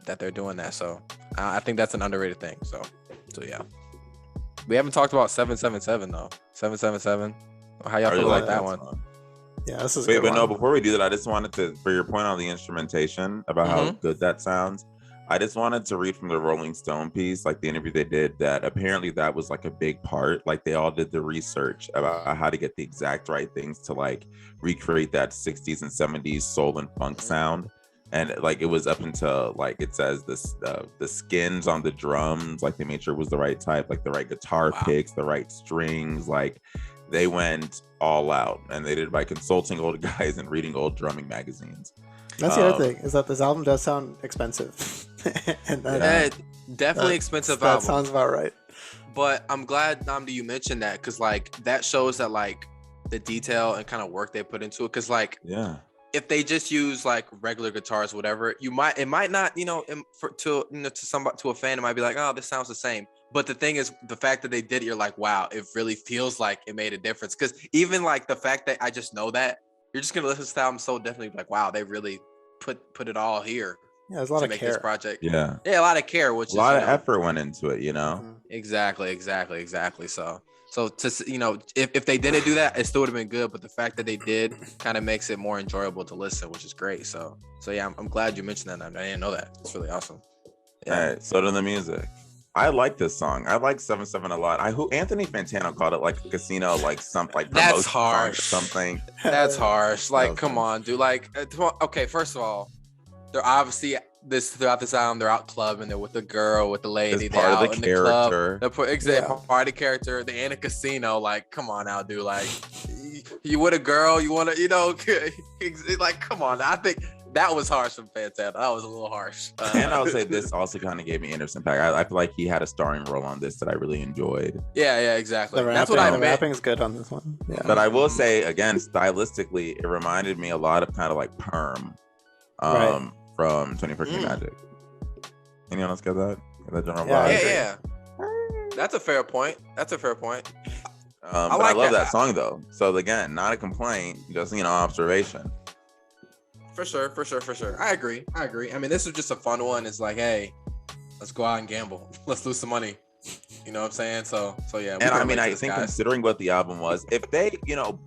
Speaker 2: that they're doing that. So I think that's an underrated thing. So yeah, we haven't talked about 777 though. 777, how y'all feel like that one?
Speaker 1: Yeah, this is
Speaker 3: wait, but no, before we do that, I just wanted to, for your point on the instrumentation about how good that sounds, I just wanted to read from the Rolling Stone piece, like the interview they did, that apparently that was like a big part. Like they all did the research about how to get the exact right things to like recreate that 60s and 70s soul and funk sound. And like it was up until like it says this the skins on the drums, like they made sure it was the right type, like the right guitar picks, the right strings, like they went all out, and they did it by consulting old guys and reading old drumming magazines.
Speaker 1: That's the other thing, is that this album does sound expensive. And
Speaker 2: definitely expensive
Speaker 1: that
Speaker 2: album.
Speaker 1: That sounds about right.
Speaker 2: But I'm glad, Namdi, you mentioned that, because like that shows that like the detail and kind of work they put into it. Because like if they just use like regular guitars, whatever, it might not, you know, to a fan, it might be like, oh, this sounds the same. But the thing is, the fact that they did it, you're like, wow, it really feels like it made a difference. Because even like the fact that I just know that, you're just gonna listen to the album so definitely like, wow, they really put it all here.
Speaker 1: Yeah, there's a lot of
Speaker 2: make
Speaker 1: care.
Speaker 2: This project.
Speaker 3: Yeah,
Speaker 2: a lot of care, which
Speaker 3: a lot of effort went into it, you know.
Speaker 2: Exactly. So to, you know, if they didn't do that, it still would have been good. But the fact that they did kind of makes it more enjoyable to listen, which is great. So yeah, I'm glad you mentioned that. I didn't know that. It's really awesome.
Speaker 3: Yeah. All right, so to the music. I like this song. I like 7-7 a lot. Anthony Fantano called it like a casino, like something like
Speaker 2: that's harsh.
Speaker 3: Something.
Speaker 2: That's harsh. Like, come on, dude. Like, okay, first of all, they're obviously throughout this album, they're out clubbing. They're with the girl, with the lady. They're out in the club. They're part of the character. They're in a casino. Like, come on now, dude. Like, you with a girl, you want to, you know, like, come on. I think that was harsh from Fantano. That was a little harsh.
Speaker 3: And I would say this also kind of gave me Anderson .Paak. I feel like he had a starring role on this that I really enjoyed.
Speaker 2: Yeah, exactly.
Speaker 1: That's what I meant. The rapping's good on this one. Yeah.
Speaker 3: But I will say, again, stylistically, it reminded me a lot of kind of like Perm from 21st Magic. Anyone else get that? Get that general vibe?
Speaker 2: Yeah. That's a fair point.
Speaker 3: But I love that song, though. So, again, not a complaint, just, you know, observation.
Speaker 2: For sure. I agree. I mean, this was just a fun one. It's like, hey, let's go out and gamble. Let's lose some money. You know what I'm saying? So yeah.
Speaker 3: And I mean, I think considering what the album was, if they, you know,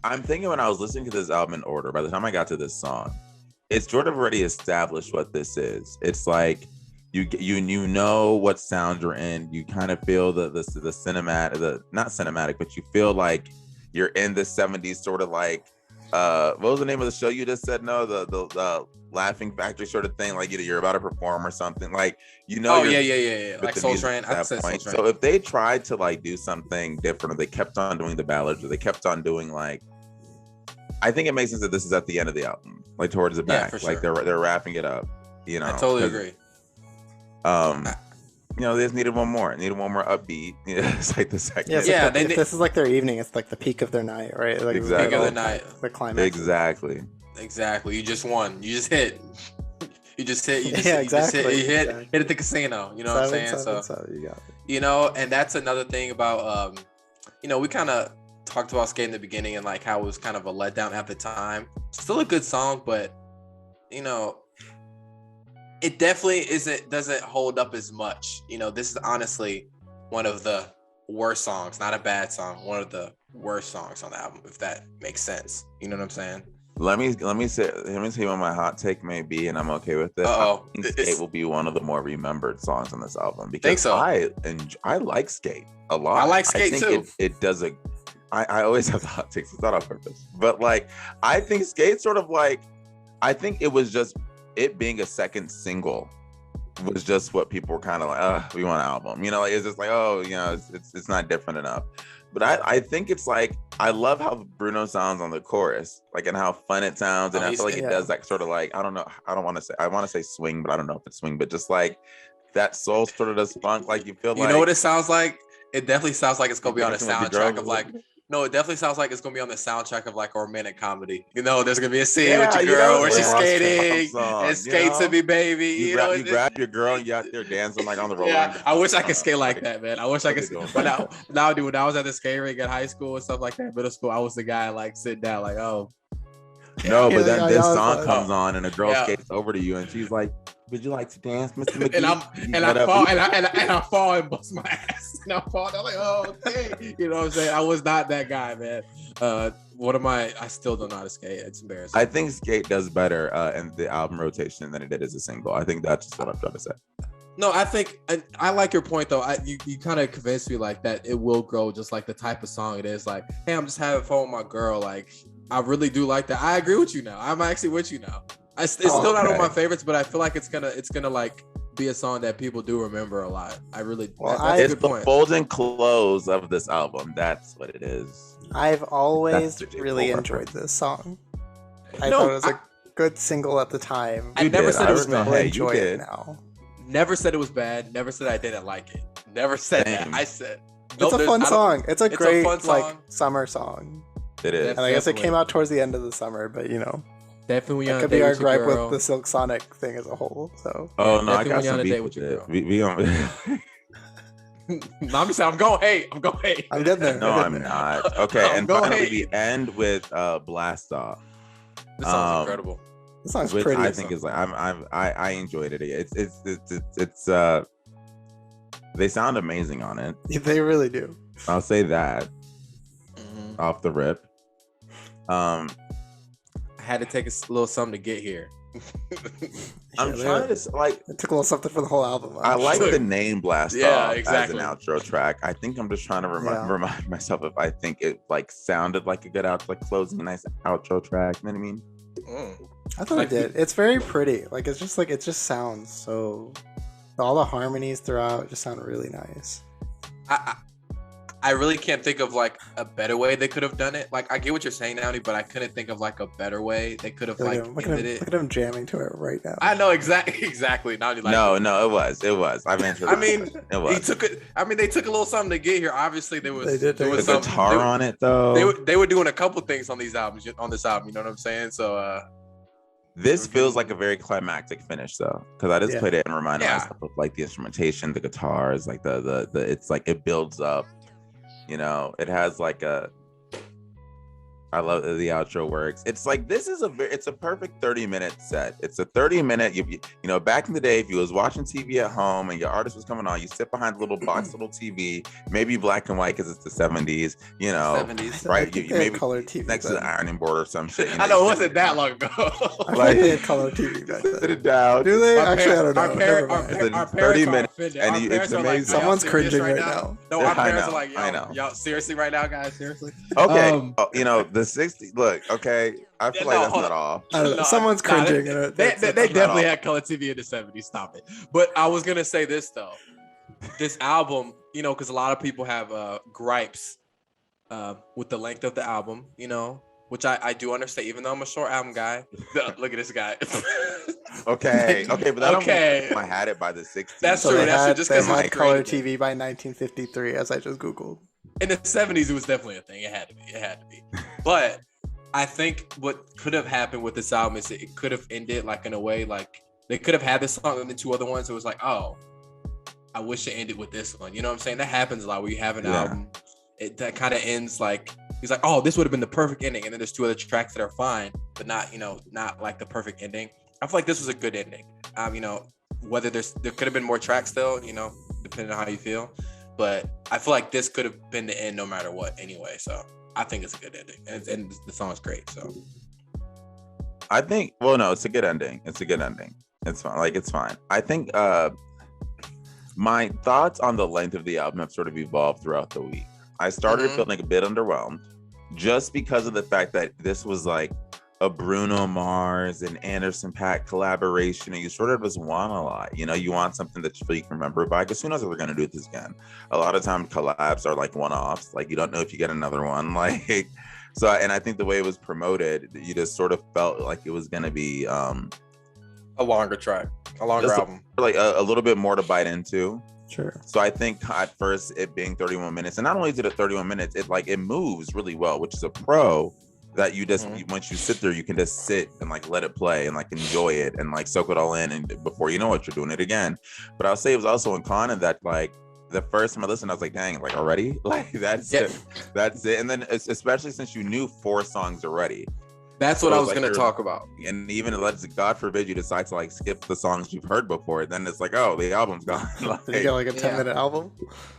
Speaker 3: I'm thinking when I was listening to this album in order, by the time I got to this song, it's sort of already established what this is. It's like you know what sound you're in. You kind of feel the cinematic, not cinematic, but you feel like you're in the 70s sort of like what was the name of the show you just said? No, the Laughing Factory sort of thing, like you're about to perform or something, like
Speaker 2: Oh yeah. Like Soul Train. I said Soul Train.
Speaker 3: So if they tried to like do something different, or they kept on doing the ballads, or they kept on doing like, I think it makes sense that this is at the end of the album, like towards the back,
Speaker 2: for sure.
Speaker 3: like they're wrapping it up. You know,
Speaker 2: I totally agree.
Speaker 3: You know, they just needed one more upbeat. It's like the second.
Speaker 1: Yeah, this is like their evening. It's like the peak of their night, right? Like
Speaker 3: exactly.
Speaker 2: Peak of the night.
Speaker 1: The climax.
Speaker 3: Exactly.
Speaker 2: You just won. You just hit. You just hit. You just,
Speaker 1: yeah,
Speaker 2: you
Speaker 1: exactly.
Speaker 2: just hit at the casino. You know what I'm saying?
Speaker 1: So you got it.
Speaker 2: You know, and that's another thing about you know, we kind of talked about Skate in the beginning and like how it was kind of a letdown at the time. Still a good song, but you know, it definitely doesn't hold up as much. You know, this is honestly one of the worst songs, not a bad song, one of the worst songs on the album, if that makes sense. You know what I'm saying? Let me
Speaker 3: tell you what my hot take may be, and I'm okay with it.
Speaker 2: Uh-oh.
Speaker 3: I think Skate will be one of the more remembered songs on this album because
Speaker 2: think so?
Speaker 3: I like Skate a lot.
Speaker 2: I like Skate too.
Speaker 3: It does I always have the hot takes. It's not on purpose, but like I think Skate sort of like, I think it was just it being a second single was just what people were kind of like, we want an album, you know, like it's just like, oh, you know, it's not different enough. But I think it's like, I love how Bruno sounds on the chorus, like, and how fun it sounds, and I feel like it does that sort of like, I don't know, I want to say swing, but I don't know if it's swing, but just like that soul sort of does funk, like you feel like,
Speaker 2: you know what it sounds like? It definitely sounds like it's gonna be on a soundtrack of like. No, it definitely sounds like it's gonna be on the soundtrack of like a romantic comedy. You know, there's gonna be a scene with your girl where she's skating and skates to me, baby. You
Speaker 3: grab your girl and you out there dancing like on the roller.
Speaker 2: Yeah, I wish I could skate like that, man. I wish I could. But now, dude, when I was at the skate rink at high school and stuff like that, middle school, I was the guy like sitting down, like, oh.
Speaker 3: No, but then this song comes on and a girl skates over to you and she's like, "Would you like to dance, Mr. McGee?"
Speaker 2: I fall and bust my ass. And I fall. I'm like, oh, okay. You know what I'm saying? I was not that guy, man. I still don't know how to skate. It's embarrassing.
Speaker 3: I think Skate does better in the album rotation than it did as a single. I think that's just what I'm trying to say.
Speaker 2: No, I think I like your point though. You kind of convinced me like that it will grow just like the type of song it is. Like, hey, I'm just having fun with my girl. Like, I really do like that. I agree with you now. I'm actually with you now. It's still not one of my favorites, but I feel like it's gonna like be a song that people do remember a lot. I really.
Speaker 3: It's the fold and close of this album. That's what it is.
Speaker 1: I've always really enjoyed this song. I thought it was a good single at the time.
Speaker 2: I never said it was bad.
Speaker 1: I enjoy it now.
Speaker 2: Never said it was bad. Never said I didn't like it. Never said that. I said
Speaker 1: it's a fun song. It's a great like summer song.
Speaker 3: It is.
Speaker 1: And I guess it came out towards the end of the summer, but you know.
Speaker 2: Definitely,
Speaker 1: that could be our gripe with the Silk Sonic thing as a whole. So.
Speaker 3: Oh no, I got some beef with it. We don't.
Speaker 2: No, I'm just saying, I'm going hate.
Speaker 1: I'm getting there.
Speaker 3: No, I'm not. Okay, and finally we end with Blast Off.
Speaker 2: This song's incredible.
Speaker 1: This song's pretty.
Speaker 3: I think is like I enjoyed it. It's they sound amazing on it.
Speaker 1: They really do.
Speaker 3: I'll say that off the rip.
Speaker 2: I had to take a little something to get here.
Speaker 3: I'm trying to like.
Speaker 1: It took a little something for the whole album.
Speaker 3: I like the name Blast Off
Speaker 2: exactly.
Speaker 3: as an outro track. I think I'm just trying to remind myself if I think it like sounded like a good closing, nice outro track. You know what I mean?
Speaker 1: I thought it did. It's very pretty. Like it's just like it just sounds so. All the harmonies throughout just sound really nice.
Speaker 2: I really can't think of like a better way they could have done it. Like I get what you're saying, Nowdy, but I couldn't think of like a better way they could have like ended it.
Speaker 1: Look at him jamming to it right now.
Speaker 2: I know exactly. Nowdy, like,
Speaker 3: no, it was. I mean, it was.
Speaker 2: He took it. I mean, they took a little something to get here. Obviously, there was
Speaker 3: the guitar on it though.
Speaker 2: They were doing a couple things on this album. You know what I'm saying? So
Speaker 3: this feels like a very climactic finish though, because I just played it and reminded myself of like the instrumentation, the guitars, like the it's like it builds up. You know, it has like I love the outro works. It's like it's a perfect 30-minute set. It's a 30-minute. You know, back in the day, if you was watching TV at home and your artist was coming on, you sit behind the little box, little TV, maybe black and white because it's the 70s. You know,
Speaker 2: 70s.
Speaker 3: Right? You maybe
Speaker 1: color TV
Speaker 3: next to the ironing board or some shit. You
Speaker 2: know, I know it wasn't that long ago.
Speaker 1: Like they had color TV back then.
Speaker 3: Sit it down.
Speaker 1: Do they? Actually, I don't know.
Speaker 2: Our parents 30 minutes,
Speaker 3: and it's amazing.
Speaker 1: Like, someone's cringing right now.
Speaker 2: No, our parents are like, yo, seriously right now, guys, seriously.
Speaker 3: Okay, you know, the 60. Look, okay. I feel like that's not off.
Speaker 1: Someone's cringing.
Speaker 2: They definitely had color TV in the 70s. Stop it. But I was gonna say this though. This album, you know, because a lot of people have gripes with the length of the album, you know, which I do understand, even though I'm a short album guy. Look at this guy.
Speaker 3: Okay, but that I had it by the 60s.
Speaker 2: That's true. That's just because
Speaker 1: had color TV by 1953, as I just Googled.
Speaker 2: In the 70s, it was definitely a thing. It had to be. But I think what could have happened with this album is it could have ended like in a way, like they could have had this song and the two other ones. It was like, oh, I wish it ended with this one. You know what I'm saying? That happens a lot where you have an album that kind of ends like, he's like, oh, this would have been the perfect ending. And then there's two other tracks that are fine, but not, you know, not like the perfect ending. I feel like this was a good ending. You know, whether there could have been more tracks still, you know, depending on how you feel. But I feel like this could have been the end no matter what anyway. So I think it's a good ending. And the song's great. So
Speaker 3: I think, well, no, it's a good ending. It's fine. Like, it's fine. I think my thoughts on the length of the album have sort of evolved throughout the week. I started feeling a bit underwhelmed just because of the fact that this was like a Bruno Mars and Anderson .Paak collaboration, and you sort of just want a lot. You know, you want something that you can remember by, because who knows if we're going to do this again. A lot of times collabs are like one-offs. Like, you don't know if you get another one. Like, so, and I think the way it was promoted, you just sort of felt like it was going to be a
Speaker 2: longer track, a longer album.
Speaker 3: Like a little bit more to bite into.
Speaker 1: Sure.
Speaker 3: So I think at first it being 31 minutes, and not only is it a 31 minutes, it moves really well, which is a pro. That you just once you sit there, you can just sit and like let it play and like enjoy it and like soak it all in, and before you know it, you're doing it again. But I'll say it was also in con of that, like the first time I listened, I was like, dang, like already? Like that's it. And then especially since you knew 4 songs already.
Speaker 2: That's what I was gonna talk about.
Speaker 3: And even let's, God forbid, you decide to like skip the songs you've heard before, then it's like, oh, the album's gone.
Speaker 1: Did you get like a 10-minute album?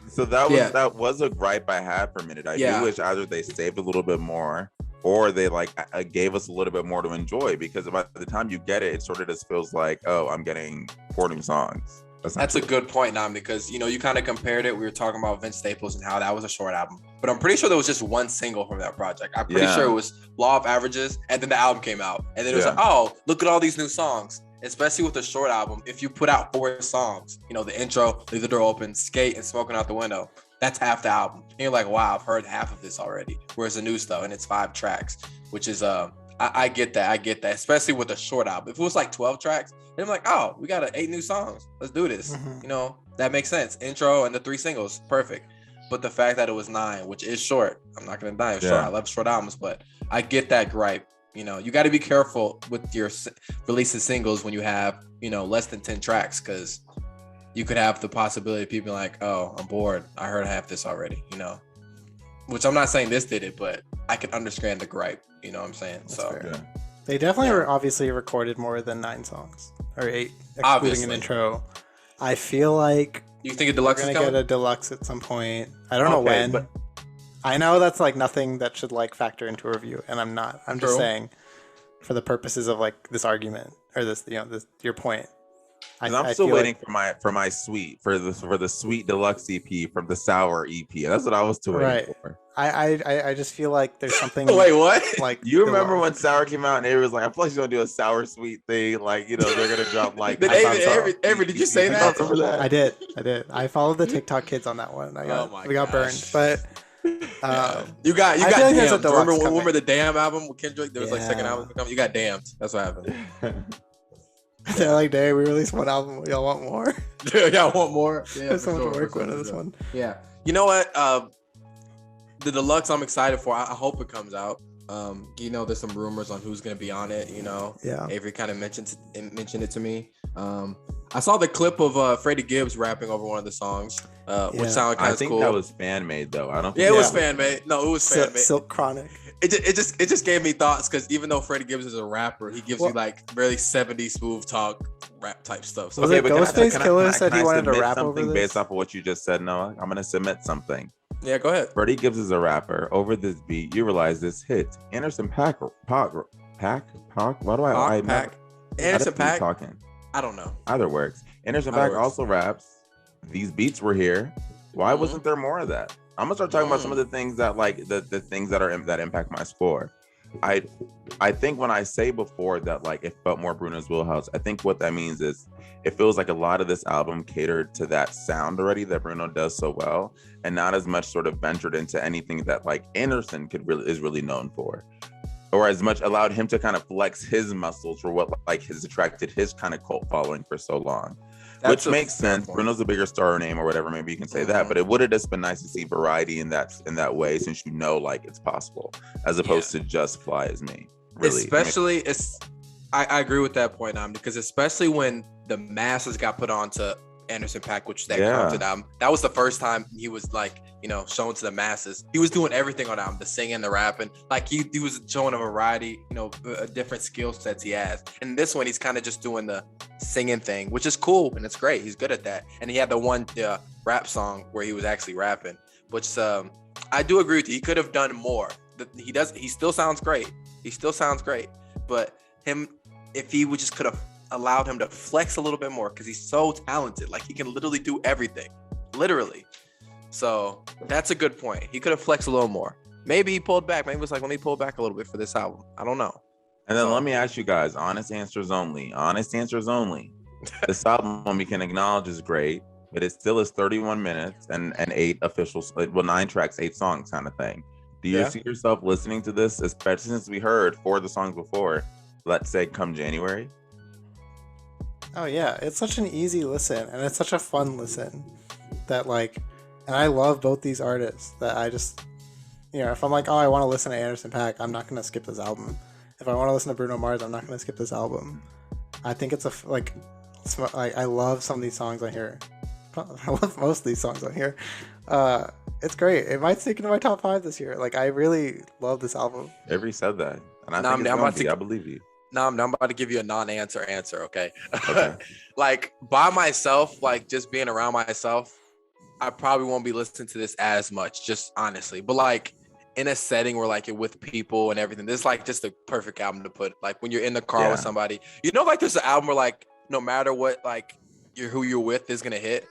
Speaker 3: So that was a gripe I had for a minute. I do wish either they saved a little bit more, or they like gave us a little bit more to enjoy, because by the time you get it, it sort of just feels like, oh, I'm getting 4 new songs.
Speaker 2: That's a good point, Nam, because, you know, you kind of compared it. We were talking about Vince Staples and how that was a short album, but I'm pretty sure there was just one single from that project. I'm pretty sure it was Law of Averages, and then the album came out, and then it was like, oh, look at all these new songs. Especially with a short album, if you put out 4 songs, you know, the intro, Leave the Door Open, Skate, and Smoking Out the Window, that's half the album. And you're like, wow, I've heard half of this already. Whereas the new stuff, and it's 5 tracks, which is I get that, especially with a short album. If it was like 12 tracks, then I'm like, oh, we got 8 new songs. Let's do this. You know, that makes sense. Intro and the 3 singles, perfect. But the fact that it was 9, which is short, I'm not gonna deny it's short. I love short albums, but I get that gripe. You know, you got to be careful with your releasing singles when you have, you know, less than 10 tracks, because you could have the possibility of people like, oh, I'm bored. I heard half this already, you know, which I'm not saying this did it, but I can understand the gripe. You know what I'm saying?
Speaker 1: That's so they definitely obviously recorded more than 9 songs or 8, excluding an intro. I feel like
Speaker 2: you think a deluxe
Speaker 1: we're
Speaker 2: is
Speaker 1: gonna
Speaker 2: coming?
Speaker 1: Get a deluxe at some point. I don't know when. But I know that's like nothing that should like factor into a review, and I'm not. I'm just saying, for the purposes of like this argument or this, you know, this your point.
Speaker 3: I'm still waiting for my sweet for the sweet deluxe EP from the sour EP. That's what I was still waiting for.
Speaker 1: I just feel like there's something.
Speaker 2: Wait, what?
Speaker 1: Like
Speaker 3: you remember when sour came out and it was like, I feel like she's gonna do a sour sweet thing, like, you know, they're gonna drop like.
Speaker 2: Avery, did you say that?
Speaker 1: I did. I followed the TikTok kids on that one. We got burned, but.
Speaker 2: You got damned. Remember the Damn album with Kendrick? There was like second album coming. You got damned. That's what happened.
Speaker 1: They're like, "Dang, we released 1 album. Y'all want more?
Speaker 2: Y'all want more? Yeah,
Speaker 1: there's so much work with this one.
Speaker 2: Yeah. You know what? The deluxe I'm excited for. I hope it comes out. You know, there's some rumors on who's gonna be on it. You know, Avery kind of mentioned it to me. I saw the clip of Freddie Gibbs rapping over one of the songs, which sounded kind of cool.
Speaker 3: I think that was fan made though. I don't.
Speaker 2: Think it was fan made. No, it was fan made.
Speaker 1: Silk Chronic.
Speaker 2: It just gave me thoughts, because even though Freddie Gibbs is a rapper, he gives you like really 70s smooth talk rap type stuff. So
Speaker 1: Ghostface Killer said he wanted to rap over this?
Speaker 3: Based off of what you just said, Noah, I'm gonna submit something.
Speaker 2: Yeah, go ahead.
Speaker 3: Freddie Gibbs is a rapper. Over this beat, you realize this hit. Anderson .Paak. Why do I
Speaker 2: Paak? Anderson .Paak.
Speaker 3: Talking.
Speaker 2: I don't know.
Speaker 3: Either works. Anderson .Paak also raps. These beats were here. Why wasn't there more of that? I'm gonna start talking about some of the things that like the things that impact my score. I think when I say before that like it felt more Bruno's wheelhouse, I think what that means is it feels like a lot of this album catered to that sound already that Bruno does so well, and not as much sort of ventured into anything that like Anderson is really known for, or as much allowed him to kind of flex his muscles for what like has attracted his kind of cult following for so long. Which makes sense. Point. Bruno's a bigger star name or whatever. Maybe you can say that, but it would have just been nice to see variety in that way, since you know like it's possible, as opposed to just Fly As Me. Really,
Speaker 2: especially I agree with that point, because especially when the masses got put onto Anderson .Paak, which that counted album. That was the first time he was like, shown to the masses. He was doing everything on the album, the singing, the rapping. Like he was showing a variety, different skill sets he has. And this one, he's kind of just doing the singing thing, which is cool and it's great. He's good at that. And he had the one rap song where he was actually rapping, which I do agree with you. He could have done more. He still sounds great. But if he would just could have allowed him to flex a little bit more, because he's so talented. Like he can literally do everything, literally. So that's a good point. He could have flexed a little more. Maybe he pulled back. Maybe it was like, let me pull back a little bit for this album. I don't know.
Speaker 3: And then let me ask you guys, honest answers only. This album we can acknowledge is great, but it still is 31 minutes and 8 official, 9 tracks, 8 songs kind of thing. Do you see yourself listening to this, especially since we heard 4 of the songs before, let's say come January?
Speaker 1: Oh yeah, it's such an easy listen, and it's such a fun listen that and I love both these artists that I just, if I'm like, oh, I want to listen to Anderson .Paak, I'm not going to skip this album. If I want to listen to Bruno Mars, I'm not going to skip this album. I think it's I love some of these songs on here. I love most of these songs on here. It's great. It might sneak into my top 5 this year. I really love this album.
Speaker 3: Avery said that, and I think I believe you.
Speaker 2: No, I'm about to give you a non-answer answer, okay? By myself, just being around myself, I probably won't be listening to this as much, just honestly. But in a setting where with people and everything, this is just the perfect album to put. When you're in the car with somebody, there's an album where no matter what, who you're with is gonna hit.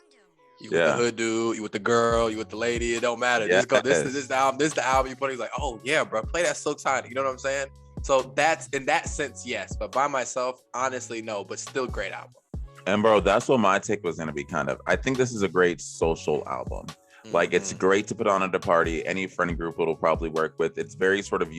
Speaker 2: You with the hood dude, you with the girl, you with the lady, it don't matter. This is the album. This is the album you put. He's like, oh yeah, bro, play that Silk Sonic. You know what I'm saying? So that's in that sense, yes. But by myself, honestly, no. But still, great album.
Speaker 3: And bro, that's what my take was gonna be. I think this is a great social album. It's great to put on at a party. Any friend group it'll probably work with. It's very sort of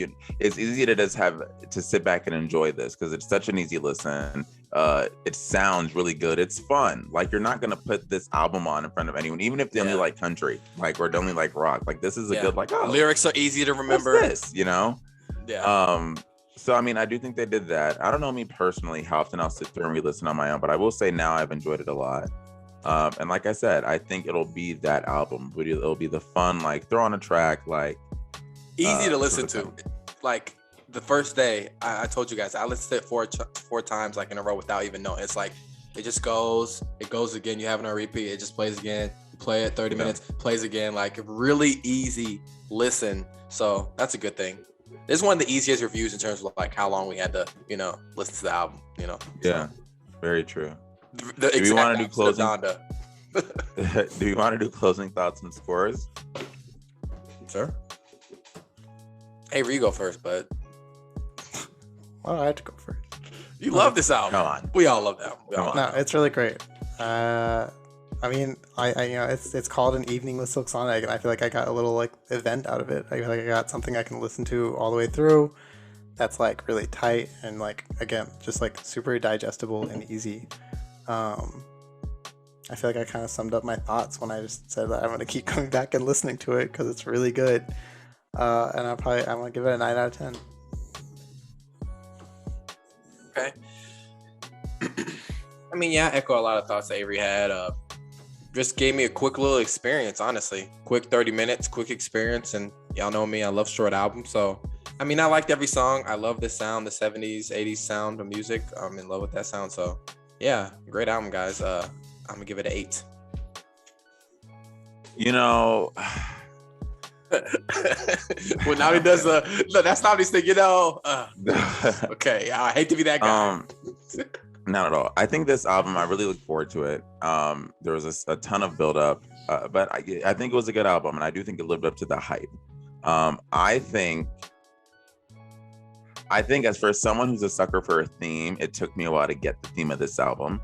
Speaker 3: it's easy to just have to sit back and enjoy this because it's such an easy listen. It sounds really good. It's fun. You're not gonna put this album on in front of anyone, even if they only like country, or they only like rock. This is a good
Speaker 2: lyrics are easy to remember.
Speaker 3: What's this, Yeah. So I do think they did that. I don't know me personally how often I'll sit through and re-listen on my own, but I will say now I've enjoyed it a lot. And like I said, I think it'll be that album. It'll be the fun, throw on a track,
Speaker 2: easy to listen to. The first day, I told you guys, I listened to it four times in a row without even knowing. It's it just goes, it goes again. You have it on repeat. It just plays again. You play it 30 minutes, plays again. Really easy listen. So that's a good thing. This is one of the easiest reviews in terms of how long we had to, listen to the album.
Speaker 3: Yeah, very true.
Speaker 2: Do we want to do closing?
Speaker 3: Do we want to do closing thoughts and scores?
Speaker 2: Sure. Hey, you go first, bud.
Speaker 1: Why do I have to go first?
Speaker 2: You love this album.
Speaker 3: Come on.
Speaker 2: We all love that album.
Speaker 1: No, it's really great. It's called An Evening with Silk Sonic, and I feel like I got a little event out of it. I feel like I got something I can listen to all the way through. That's really tight and again, just super digestible and easy. I feel like I kind of summed up my thoughts when I just said that I'm going to keep coming back and listening to it because it's really good. And I'm going to give it a 9 out of 10.
Speaker 2: Okay. I echo a lot of thoughts that Avery had. Just gave me a quick little experience, honestly. Quick 30 minutes, quick experience. And y'all know me, I love short albums. So, I liked every song. I love this sound, the 70s, 80s sound of music. I'm in love with that sound. So, yeah, great album, guys. I'm going to give it an 8. Well, now he does no, that's not his thing, okay, I hate to be that guy.
Speaker 3: Not at all. I think this album, I really look forward to it. There was a ton of build up, but I think it was a good album, and I do think it lived up to the hype. I think I think as for someone who's a sucker for a theme, it took me a while to get the theme of this album.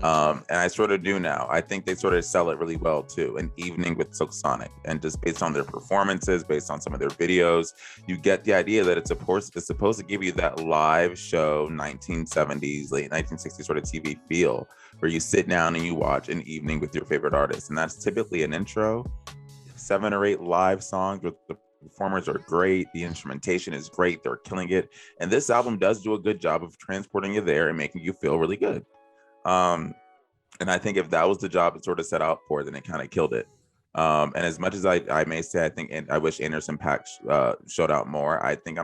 Speaker 3: And I sort of do now. I think they sort of sell it really well too. An Evening with Silk Sonic, and just based on their performances, based on some of their videos, you get the idea that it's supposed to give you that live show 1970s, late 1960s sort of TV feel, where you sit down and you watch An Evening with your favorite artist, and that's typically an intro, 7 or 8 live songs with the performers are great, the instrumentation is great, they're killing it, and this album does do a good job of transporting you there and making you feel really good. And I think if that was the job it sort of set out for, then it kind of killed it. And as much as I may say, I think, and I wish Anderson .Paak showed out more. I think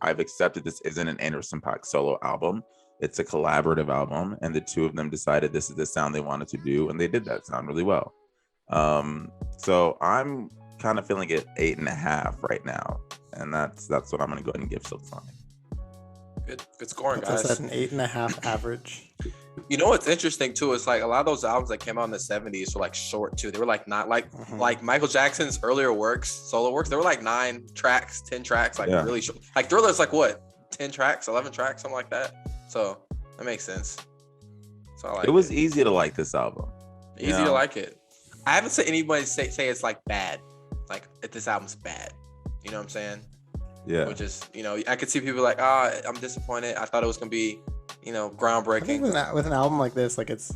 Speaker 3: I've accepted this isn't an Anderson .Paak solo album. It's a collaborative album, and the two of them decided this is the sound they wanted to do, and they did that sound really well. So I'm kind of feeling it 8.5 right now, and that's what I'm gonna go ahead and give Silk Sonic.
Speaker 2: Good scoring, guys.
Speaker 1: That's at an 8.5 average.
Speaker 2: You know what's interesting too is like a lot of those albums that came out in the 70s were like short too. They were like not like like Michael Jackson's earlier works, solo works. They were like 9 tracks, 10 tracks, like really short. Like Thriller's like what, 10 tracks, 11 tracks, something like that. So that makes sense. So I like
Speaker 3: it was easy to like this album.
Speaker 2: Easy to like it. I haven't seen anybody say it's like bad, like if this album's bad. You know what I'm saying?
Speaker 3: Yeah.
Speaker 2: Which is, you know, I could see people like, I'm disappointed. I thought it was gonna be, you know, groundbreaking.
Speaker 1: I think with an album like this, like it's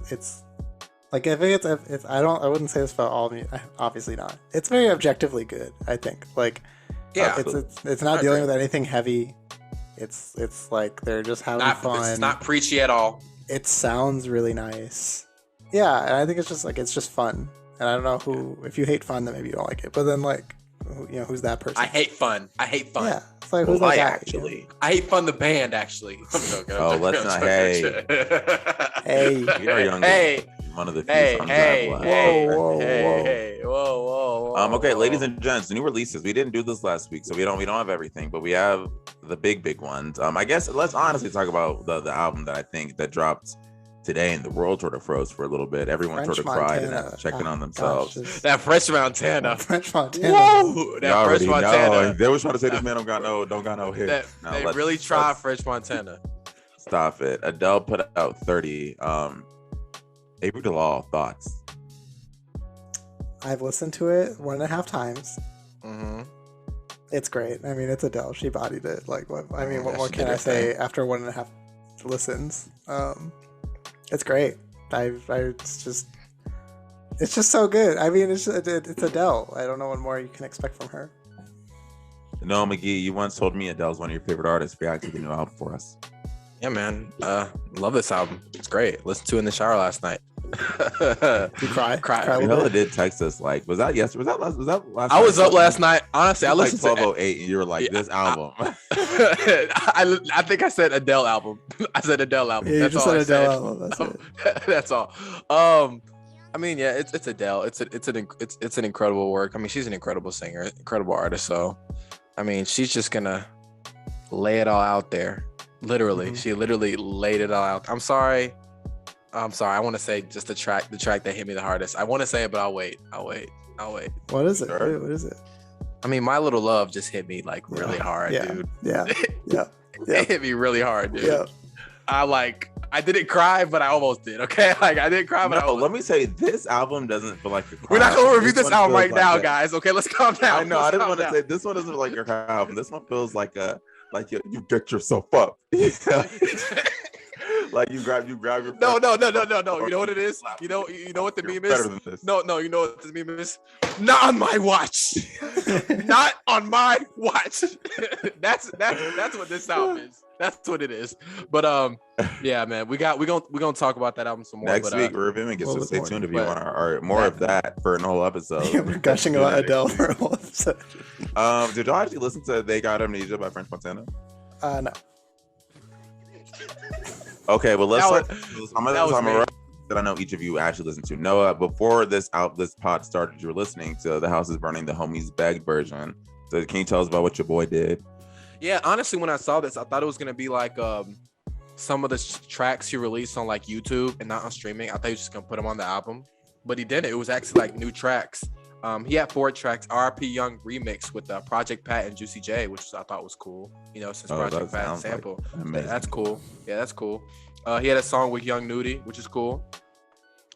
Speaker 1: like I think it's I wouldn't say this about all music, obviously not. It's very objectively good. I think like it's not dealing with anything heavy. It's like they're just having fun.
Speaker 2: It's not preachy at all.
Speaker 1: It sounds really nice. Yeah, and I think it's just fun. And I don't know if you hate fun, then maybe you don't like it. But then like, you know, who's that person?
Speaker 2: I hate fun.
Speaker 1: Yeah, it's like who's that guy?
Speaker 3: Actually,
Speaker 1: you know?
Speaker 2: I hate Fun the band. Actually, I'm joking.
Speaker 3: Oh, let's not. Hey, we are young.
Speaker 2: Hey,
Speaker 3: one of the few.
Speaker 2: Whoa.
Speaker 3: Okay, ladies and gents, the new releases. We didn't do this last week, so we don't have everything, but we have the big ones. I guess let's honestly talk about the album that I think that dropped today, and the world sort of froze for a little bit. Everyone
Speaker 1: French
Speaker 3: sort of cried
Speaker 1: Montana.
Speaker 3: and checking on themselves.
Speaker 2: That French Montana.
Speaker 1: French Montana.
Speaker 2: Whoa, that French Montana.
Speaker 3: Know. They was trying to say this man don't got no hit.
Speaker 2: They really tried French Montana.
Speaker 3: Stop it. Adele put out 30. Avery Delaw, thoughts?
Speaker 1: I've listened to it 1.5 times.
Speaker 2: Mm-hmm.
Speaker 1: It's great. I mean, it's Adele. She bodied it. Like, what more can I say
Speaker 3: thing.
Speaker 1: after 1.5 listens? It's great. It's just so good. I mean, it's Adele. I don't know what more you can expect from her.
Speaker 3: No, McGee, you once told me Adele's one of your favorite artists. React to the new album for us.
Speaker 2: Yeah, man. Love this album. It's great. Listened to it in the shower last night.
Speaker 1: You cry?
Speaker 3: Hella did text us like, was that yesterday? Was that last night?
Speaker 2: I was up last night. Honestly, I listened
Speaker 3: like 12:08 and you were like, this album.
Speaker 2: I think I said Adele album. I said Adele album.
Speaker 1: Yeah,
Speaker 2: that's all I said.
Speaker 1: Album. That's it.
Speaker 2: That's all. I mean, yeah, it's Adele. It's an incredible work. I mean, she's an incredible singer, incredible artist. So, I mean, she's just gonna lay it all out there. Literally, she literally laid it all out. I'm sorry. I want to say just the track that hit me the hardest. I want to say it, but I'll wait.
Speaker 1: What is it?
Speaker 3: Sure.
Speaker 1: What is it?
Speaker 2: I mean, My Little Love just hit me like really hard, dude.
Speaker 1: Yeah.
Speaker 2: It hit me really hard, dude.
Speaker 1: Yeah.
Speaker 2: I didn't cry, but I almost did. Okay, like I didn't cry, but
Speaker 3: let me say, this album doesn't feel like a cry.
Speaker 2: We're not gonna review this album right
Speaker 3: like
Speaker 2: now, guys. Okay, let's calm down.
Speaker 3: I know. I didn't want to say this one doesn't feel like your album. This one feels like you get yourself up. Like you grab your.
Speaker 2: No. You know what it is? You know what the meme is?
Speaker 3: Better than this.
Speaker 2: No. You know what the meme is? Not on my watch. Not on my watch. That's what this album is. That's what it is. But yeah, man, we're gonna talk about that album some more.
Speaker 3: Next week we're reviewing it, so stay tuned if you want our more of that for a whole episode.
Speaker 1: Yeah, we're gushing about Adele for a whole episode.
Speaker 3: Did y'all actually listen to "They Got Amnesia" by French Montana?
Speaker 1: No.
Speaker 3: Okay, well let's talk. That I know each of you actually listened to. Noah, before this pod started, you were listening to "The House Is Burning," the Homies Beg version. So can you tell us about what your boy did?
Speaker 2: Yeah, honestly, when I saw this, I thought it was gonna be like some of the tracks he released on like YouTube and not on streaming. I thought he was just gonna put them on the album, but he didn't. It was actually like new tracks. He had 4 tracks. R.I.P. Young remix with Project Pat and Juicy J, which I thought was cool. Since Project Pat sample, that's cool. Yeah, that's cool. He had a song with Young Nudie, which is cool.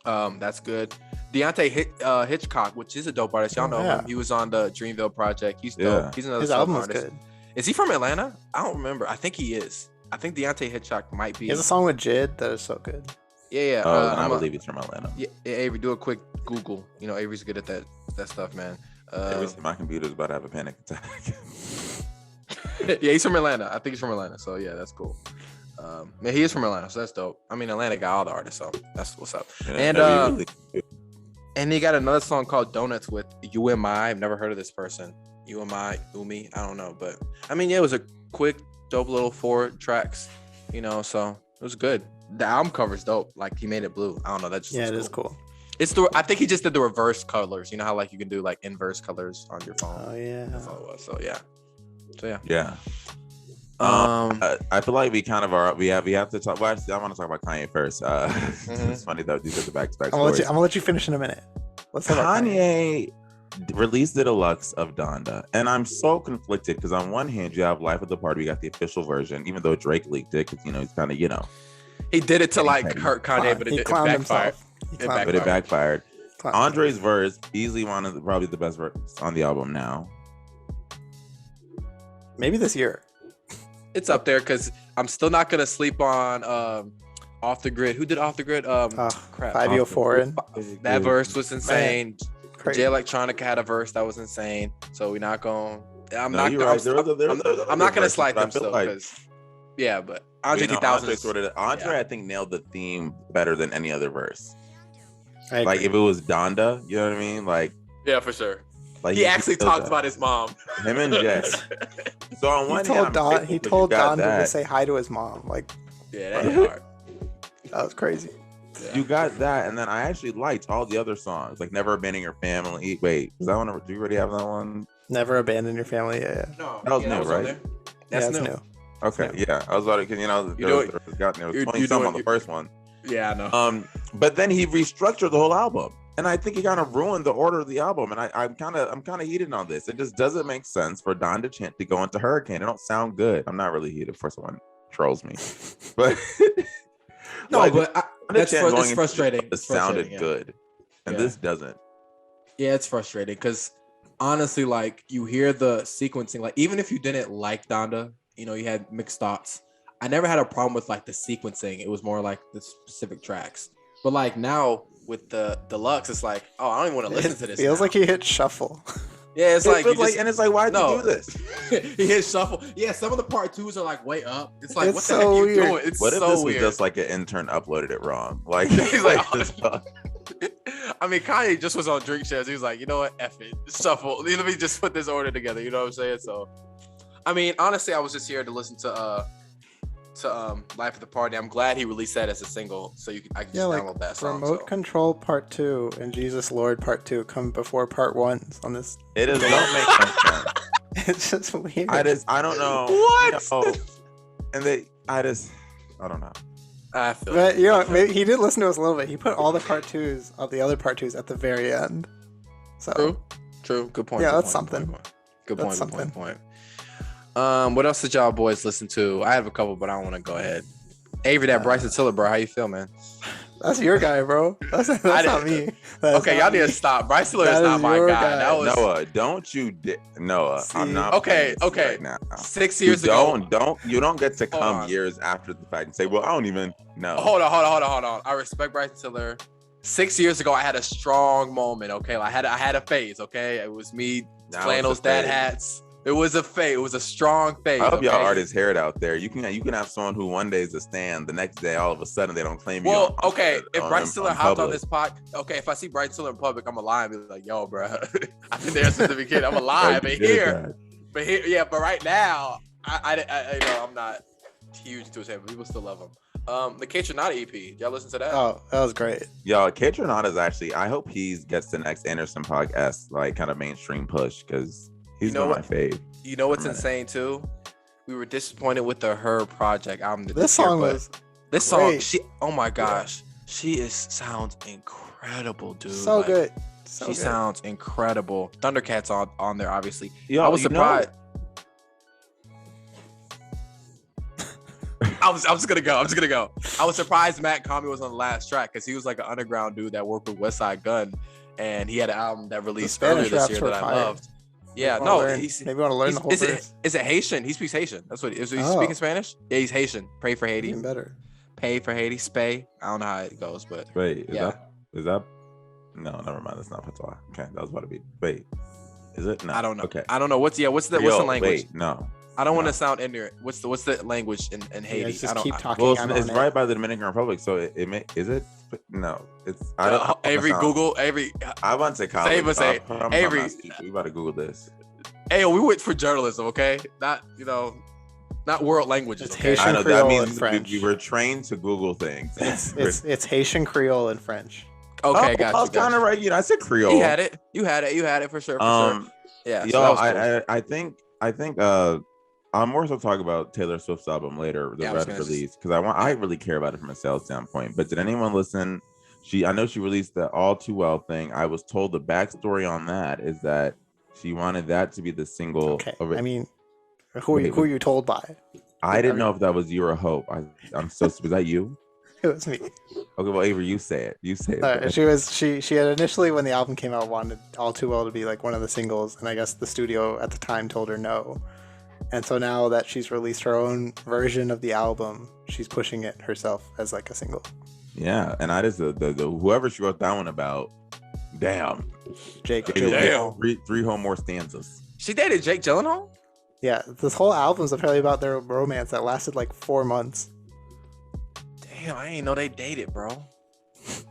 Speaker 2: That's good. Deontay Hitchcock, which is a dope artist. Y'all know him. He was on the Dreamville project. He's dope. He's another album artist. Good. Is he from Atlanta? I don't remember. I think he is. I think Deontay Hitchcock might be.
Speaker 1: He has a song with Jid that is so good.
Speaker 2: Yeah.
Speaker 3: I believe he's from Atlanta.
Speaker 2: Yeah, Avery, do a quick Google. Avery's good at that stuff, man.
Speaker 3: Every time my computer's about to have a panic attack.
Speaker 2: Yeah, he's from Atlanta. I think he's from Atlanta. So yeah, that's cool. Man, he is from Atlanta, so that's dope. I mean, Atlanta got all the artists, so that's what's up. Yeah, and he got another song called Donuts with UMI. I've never heard of this person. Umi, I don't know, but I mean, yeah, it was a quick, dope little 4 tracks, so it was good. The album cover's dope. Like, he made it blue. I don't know, that just
Speaker 1: it is cool.
Speaker 2: I think he just did the reverse colors. You know how like you can do like inverse colors on your phone.
Speaker 1: Oh yeah.
Speaker 2: That's all it was. So yeah.
Speaker 3: Yeah. I feel like we kind of are. We have to talk. Well, actually, I want to talk about Kanye first. It's funny though. These are the back-to-back stories.
Speaker 1: I'm gonna let you finish in a minute.
Speaker 3: Let's talk about Kanye. Released the deluxe of Donda, and I'm so conflicted because on one hand you have Life of the Party, we got the official version, even though Drake leaked it because he's kind of
Speaker 2: he did it to like hurt Kanye, but it backfired.
Speaker 3: It backfired. Andre's verse, easily probably the best verse on the album now.
Speaker 1: Maybe this year.
Speaker 2: It's up there because I'm still not gonna sleep on Off the Grid. Who did Off the Grid? Crap.
Speaker 1: 504.
Speaker 2: That verse was insane.
Speaker 1: Crazy.
Speaker 2: Jay Electronica had a verse that was insane. So we're not going. I'm not gonna slide them still because. Yeah, but Andre 3000.
Speaker 3: Andre, I think, nailed the theme better than any other verse.
Speaker 1: Like
Speaker 3: if it was Donda, you know what I mean? Like,
Speaker 2: yeah, for sure. Like he actually talked about his mom.
Speaker 3: Him and Jay. So on one hand,
Speaker 1: he told Donda to say hi to his mom. Like,
Speaker 2: yeah, that's hard.
Speaker 1: That was crazy.
Speaker 3: Yeah. You got that, and then I actually liked all the other songs, like "Never Abandon Your Family." Wait, is that one? Do you already have that one?
Speaker 1: Never Abandon Your Family. Yeah.
Speaker 2: No,
Speaker 3: that was new, right?
Speaker 2: That's new.
Speaker 3: Okay, yeah, I was about to, there was 20 some on the first one.
Speaker 2: Yeah, I know.
Speaker 3: But then he restructured the whole album, and I think he kind of ruined the order of the album. And I'm kind of heated on this. It just doesn't make sense for Donda Chant to go into Hurricane. It don't sound good. I'm not really heated for someone trolls me, but
Speaker 2: no, but it's frustrating.
Speaker 3: It sounded good, and this doesn't.
Speaker 2: Yeah, it's frustrating because honestly, like you hear the sequencing, like even if you didn't like Donda, you had mixed thoughts. I never had a problem with like the sequencing. It was more like the specific tracks. But like now with the deluxe, it's like, oh, I don't even want to listen to this.
Speaker 1: Feels like he hit shuffle.
Speaker 2: Yeah, it's like,
Speaker 3: and it's like, why'd you do this?
Speaker 2: He hit shuffle. Yeah, some of the part 2s are like way up. It's like, what the
Speaker 1: so
Speaker 2: heck are you
Speaker 1: weird.
Speaker 2: doing? It's
Speaker 3: what if
Speaker 2: so
Speaker 3: this
Speaker 2: weird.
Speaker 3: was just like an intern uploaded it wrong? Like
Speaker 2: he's like, I mean, Kanye just was on Drink Shares. He was like, you know what, F it, shuffle. Let me just put this order together. You know what I'm saying? So, I mean, honestly, I was just here to listen to Life of the Party. I'm glad he released that as a single, so I can just download that song.
Speaker 1: Remote Control Part 2 and Jesus Lord Part 2 come before Part 1 on this.
Speaker 3: It don't make no sense.
Speaker 1: It's just weird.
Speaker 3: I don't know
Speaker 2: what.
Speaker 3: And I don't know.
Speaker 2: I feel
Speaker 1: but maybe he did listen to us a little bit. He put all the Part 2s of the other Part 2s at the very end. So
Speaker 2: true. Good point.
Speaker 1: Yeah,
Speaker 2: good
Speaker 1: that's
Speaker 2: point,
Speaker 1: something.
Speaker 2: Good point. What else did y'all boys listen to? I have a couple, but I don't want to go ahead. Avery, that Bryson Tiller, bro. How you feel, man?
Speaker 1: That's your guy, bro. That's not me.
Speaker 2: Okay, y'all need to stop. Bryson Tiller is not my guy. That was
Speaker 3: Noah. Don't you, Noah?
Speaker 1: See,
Speaker 3: I'm not.
Speaker 2: Okay.
Speaker 3: Right now.
Speaker 2: 6 years ago.
Speaker 3: You don't get to come years after the fact and say, well, I don't even know.
Speaker 2: Hold on. I respect Bryson Tiller. 6 years ago, I had a strong moment. Okay, I had a phase. Okay, it was me playing those dad hats. It was a phase. It was a strong phase.
Speaker 3: I hope y'all artists hear it out there. You can have someone who one day is a stand, the next day all of a sudden they don't claim you.
Speaker 2: Well, okay, if Bryson Tiller hopped on this pod, okay, if I see Bryson Tiller in public, I'm gonna lie and be like, "Yo, bro, I've been there since the beginning. I'm alive." But right now, I'm not huge into his head, but people still love him. The K Tronada EP, y'all listen to that?
Speaker 1: Oh, that was great.
Speaker 3: Yo, K Tronada is actually. I hope he gets the next Anderson podcast like kind of mainstream push because. He's my fave.
Speaker 2: You know what's insane too? We were disappointed with the Her Project album.
Speaker 1: This song,
Speaker 2: oh my gosh, she sounds incredible, dude.
Speaker 1: So good. So
Speaker 2: she
Speaker 1: good.
Speaker 2: sounds incredible. Thundercats on there, obviously.
Speaker 3: Yo,
Speaker 2: I was surprised. I was gonna go. I was surprised Matt Kami was on the last track because he was like an underground dude that worked with West Side Gun, and he had an album that released earlier this year that I loved. Yeah, no,
Speaker 1: maybe you want to learn the whole verse.
Speaker 2: Is it Haitian? He speaks Haitian. That's what he's speaking Spanish. Yeah, he's Haitian. Pray for Haiti.
Speaker 1: Even better.
Speaker 2: Pay for Haiti. Spay. I don't know how it goes, but
Speaker 3: wait, is that? No, never mind. That's not patois. Okay, that was about to be. Wait, is it? No,
Speaker 2: I don't know.
Speaker 3: Okay,
Speaker 2: I don't know. What's the language?
Speaker 3: Wait, no.
Speaker 2: I don't want to sound ignorant. What's the language in Haiti?
Speaker 1: Just keep talking.
Speaker 3: Well, it's right by the Dominican Republic, so it may, is it? No, it's. I don't.
Speaker 2: Avery.
Speaker 3: I went to college.
Speaker 2: Avery.
Speaker 3: We about to Google this.
Speaker 2: Hey, we went for journalism, okay? Not not world languages.
Speaker 1: It's
Speaker 2: okay?
Speaker 1: Haitian
Speaker 3: I know
Speaker 1: Creole
Speaker 3: that means
Speaker 1: and French.
Speaker 3: we were trained to Google things.
Speaker 1: It's Haitian Creole and French.
Speaker 2: Okay, got you.
Speaker 3: I was kind of right. I said Creole.
Speaker 2: You had it for sure. Yeah.
Speaker 3: Yo,
Speaker 2: cool.
Speaker 3: I think I'll more so talk about Taylor Swift's album later, the Red release, because I really care about it from a sales standpoint. But did anyone listen? I know she released the All Too Well thing. I was told the backstory on that is that she wanted that to be the single.
Speaker 1: Okay. I mean, who are you told by?
Speaker 3: I didn't know if that was you or Hope. I'm so. Was that you?
Speaker 1: It was me.
Speaker 3: Okay, well, Avery, you say it.
Speaker 1: She had initially, when the album came out, wanted All Too Well to be like one of the singles, and I guess the studio at the time told her no. And so now that she's released her own version of the album, she's pushing it herself as like a single.
Speaker 3: Yeah, and I just the whoever she wrote that one about, damn,
Speaker 1: Jake.
Speaker 3: Three whole more stanzas.
Speaker 2: She dated Jake Gyllenhaal?
Speaker 1: Yeah, this whole album's apparently about their romance that lasted like 4 months.
Speaker 2: Damn, I didn't know they dated, bro.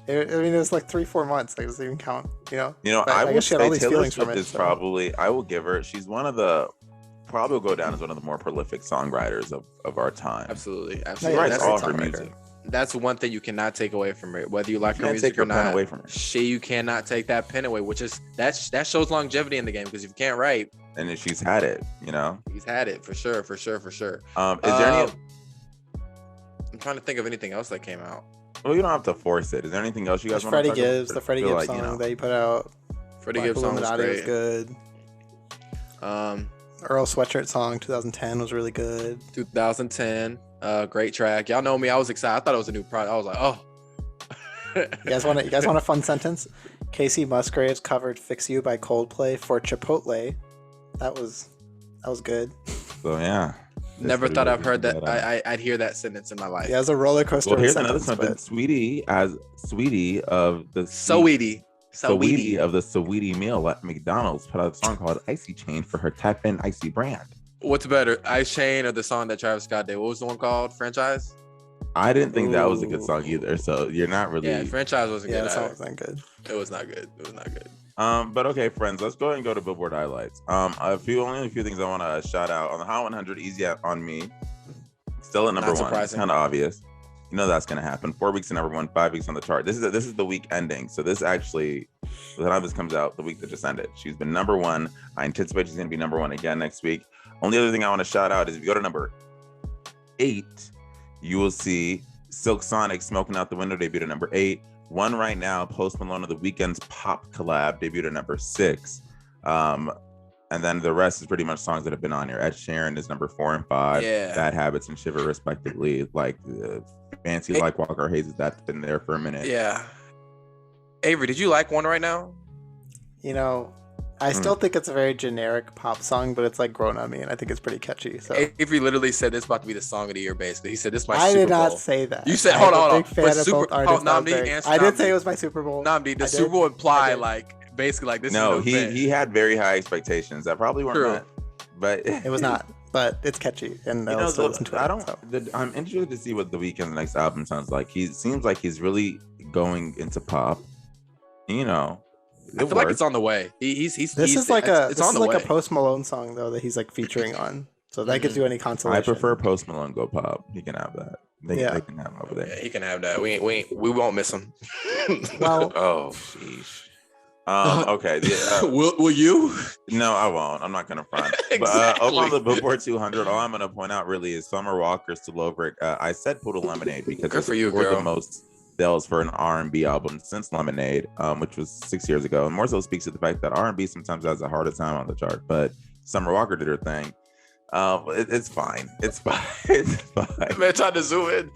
Speaker 1: It was like 3-4 months. Like, doesn't even count,
Speaker 3: I
Speaker 1: I
Speaker 3: will
Speaker 1: guess she had all
Speaker 3: say
Speaker 1: these
Speaker 3: Taylor
Speaker 1: feelings
Speaker 3: Swift
Speaker 1: from it.
Speaker 3: is probably, I will give her, she's probably will go down as one of the more prolific songwriters of our time.
Speaker 2: Absolutely.
Speaker 3: She writes all her music.
Speaker 2: That's one thing you cannot take away from her, whether you like her music or not.
Speaker 3: Away from her.
Speaker 2: You cannot take that pen away, which is that shows longevity in the game, because if you can't write,
Speaker 3: and if she's had it,
Speaker 2: he's had it for sure. Is there any? I'm trying to think of anything else that came out.
Speaker 3: Well, you don't have to force it. Is there anything else you guys want to talk about?
Speaker 1: The Freddie Gibbs song that he put out.
Speaker 2: Freddie Gibbs song was great.
Speaker 1: Was good. Earl Sweatshirt song 2010 was really good.
Speaker 2: 2010, great track. Y'all know me. I was excited. I thought it was a new product. I was like, oh.
Speaker 1: You guys want a fun sentence? Casey Musgraves covered "Fix You" by Coldplay for Chipotle. That was good.
Speaker 3: So yeah.
Speaker 2: Never thought I've heard that. I'd hear that sentence in my life.
Speaker 1: Yeah, it was a roller coaster.
Speaker 3: Well, here's another sentence. Sweetie of the Saweetie meal at McDonald's put out a song called Icy Chain for her Tap In Icy brand.
Speaker 2: What's better, Ice Chain or the song that Travis Scott did? What was the one called? Franchise?
Speaker 3: I didn't think that was a good song either. So you're not really.
Speaker 2: Yeah, Franchise wasn't good.
Speaker 1: Yeah, that song wasn't good.
Speaker 2: It was not good.
Speaker 3: But okay, friends, let's go ahead and go to Billboard highlights. Only a few things I want to shout out on the Hot 100. Easy on Me, still at number one. It's kind of obvious. That's gonna happen. 4 weeks in number one, 5 weeks on the chart. This is the week ending. So this actually, by the time this comes out, the week that just ended, she's been number one. I anticipate she's gonna be number one again next week. Only other thing I want to shout out is if you go to number 8, you will see Silk Sonic Smoking Out the Window debuted at number 8. One right now, Post Malone of the Weeknd's Pop collab debuted at number 6. And then the rest is pretty much songs that have been on here. Ed Sheeran is number 4 and 5.
Speaker 2: Yeah.
Speaker 3: Bad Habits and Shiver respectively. Like Fancy Like Walker Hayes, that's been there for a minute.
Speaker 2: Yeah. Avery, did you like One Right Now?
Speaker 1: I still think it's a very generic pop song, but it's like grown on me, and I think it's pretty catchy. So
Speaker 2: Avery literally said this is about to be the song of the year, basically. He said this is my
Speaker 1: Super Bowl.
Speaker 2: I
Speaker 1: did not say that.
Speaker 2: You said, hold on.
Speaker 1: But I did say it was my Super Bowl.
Speaker 2: Namdi, the Super Bowl implied like basically like this.
Speaker 3: No, he had very high expectations that probably weren't met, but
Speaker 1: it was not. But it's catchy, and I'll still listen to it.
Speaker 3: I'm interested to see what The Weeknd's next album sounds like. He seems like he's really going into pop.
Speaker 2: I feel like it's on the way. It's on
Speaker 1: a Post Malone song though that he's like featuring on. So that gives you any consolation.
Speaker 3: I prefer Post Malone go pop. He can have that. They can have him over there.
Speaker 2: Yeah, he can have that. We won't miss him.
Speaker 1: Well,
Speaker 3: oh sheesh. Okay.
Speaker 2: Will you?
Speaker 3: No, I won't. I'm not gonna front.
Speaker 2: Exactly.
Speaker 3: But over on the Billboard 200, all I'm gonna point out really is Summer Walker's still over it. I said Poodle Lemonade because
Speaker 2: good for you, girl.
Speaker 3: sales for an R&B album since Lemonade, which was 6 years ago. And more so speaks to the fact that R&B sometimes has a harder time on the chart. But Summer Walker did her thing. It's fine. It's fine. It's fine.
Speaker 2: Man, trying to zoom in.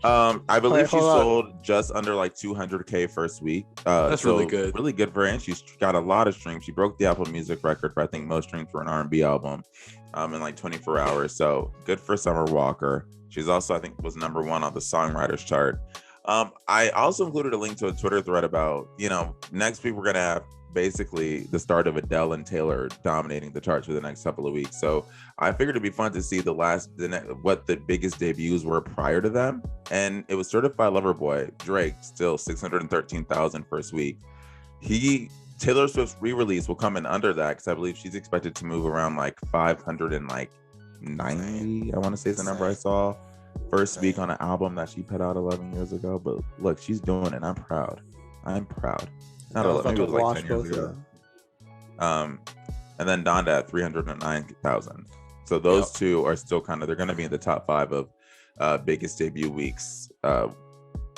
Speaker 3: I believe she sold just under like 200K first week.
Speaker 2: That's really good.
Speaker 3: Really good for her. And she's got a lot of streams. She broke the Apple Music record for I think most streams for an R&B album in like 24 hours. So good for Summer Walker. She's also, I think, was number 1 on the songwriters chart. I also included a link to a Twitter thread about, next week we're gonna have basically the start of Adele and Taylor dominating the charts for the next couple of weeks. So I figured it'd be fun to see what the biggest debuts were prior to them. And it was Certified Lover Boy, Drake, still 613,000 first week. Taylor Swift's re-release will come in under that because I believe she's expected to move around like 590, I want to say is the number I saw first week on an album that she put out 11 years ago. But look, she's doing it. I'm proud. Not 11, maybe it was like 10 years ago. And then Donda at 309,000. So those two are still they're going to be in the top 5 of biggest debut weeks in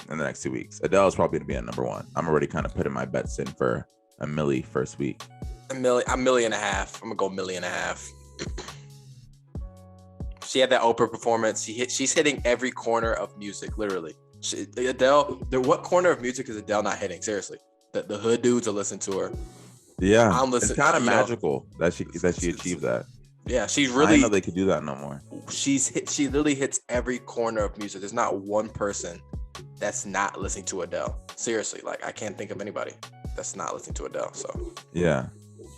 Speaker 3: the next 2 weeks. Adele is probably going to be at number 1. I'm already kind of putting my bets in for a milli first week.
Speaker 2: A million and a half. I'm going to go $1.5 million. She had that Oprah performance. She's hitting every corner of music, literally. Adele, what corner of music is Adele not hitting? Seriously. The hood dudes are listening to her.
Speaker 3: Yeah, I'm listening. It's kind of magical that she achieved that.
Speaker 2: Yeah, she's really.
Speaker 3: I know they could do that no more.
Speaker 2: She literally hits every corner of music. There's not one person that's not listening to Adele. Seriously, like I can't think of anybody that's not listening to Adele. So
Speaker 3: yeah,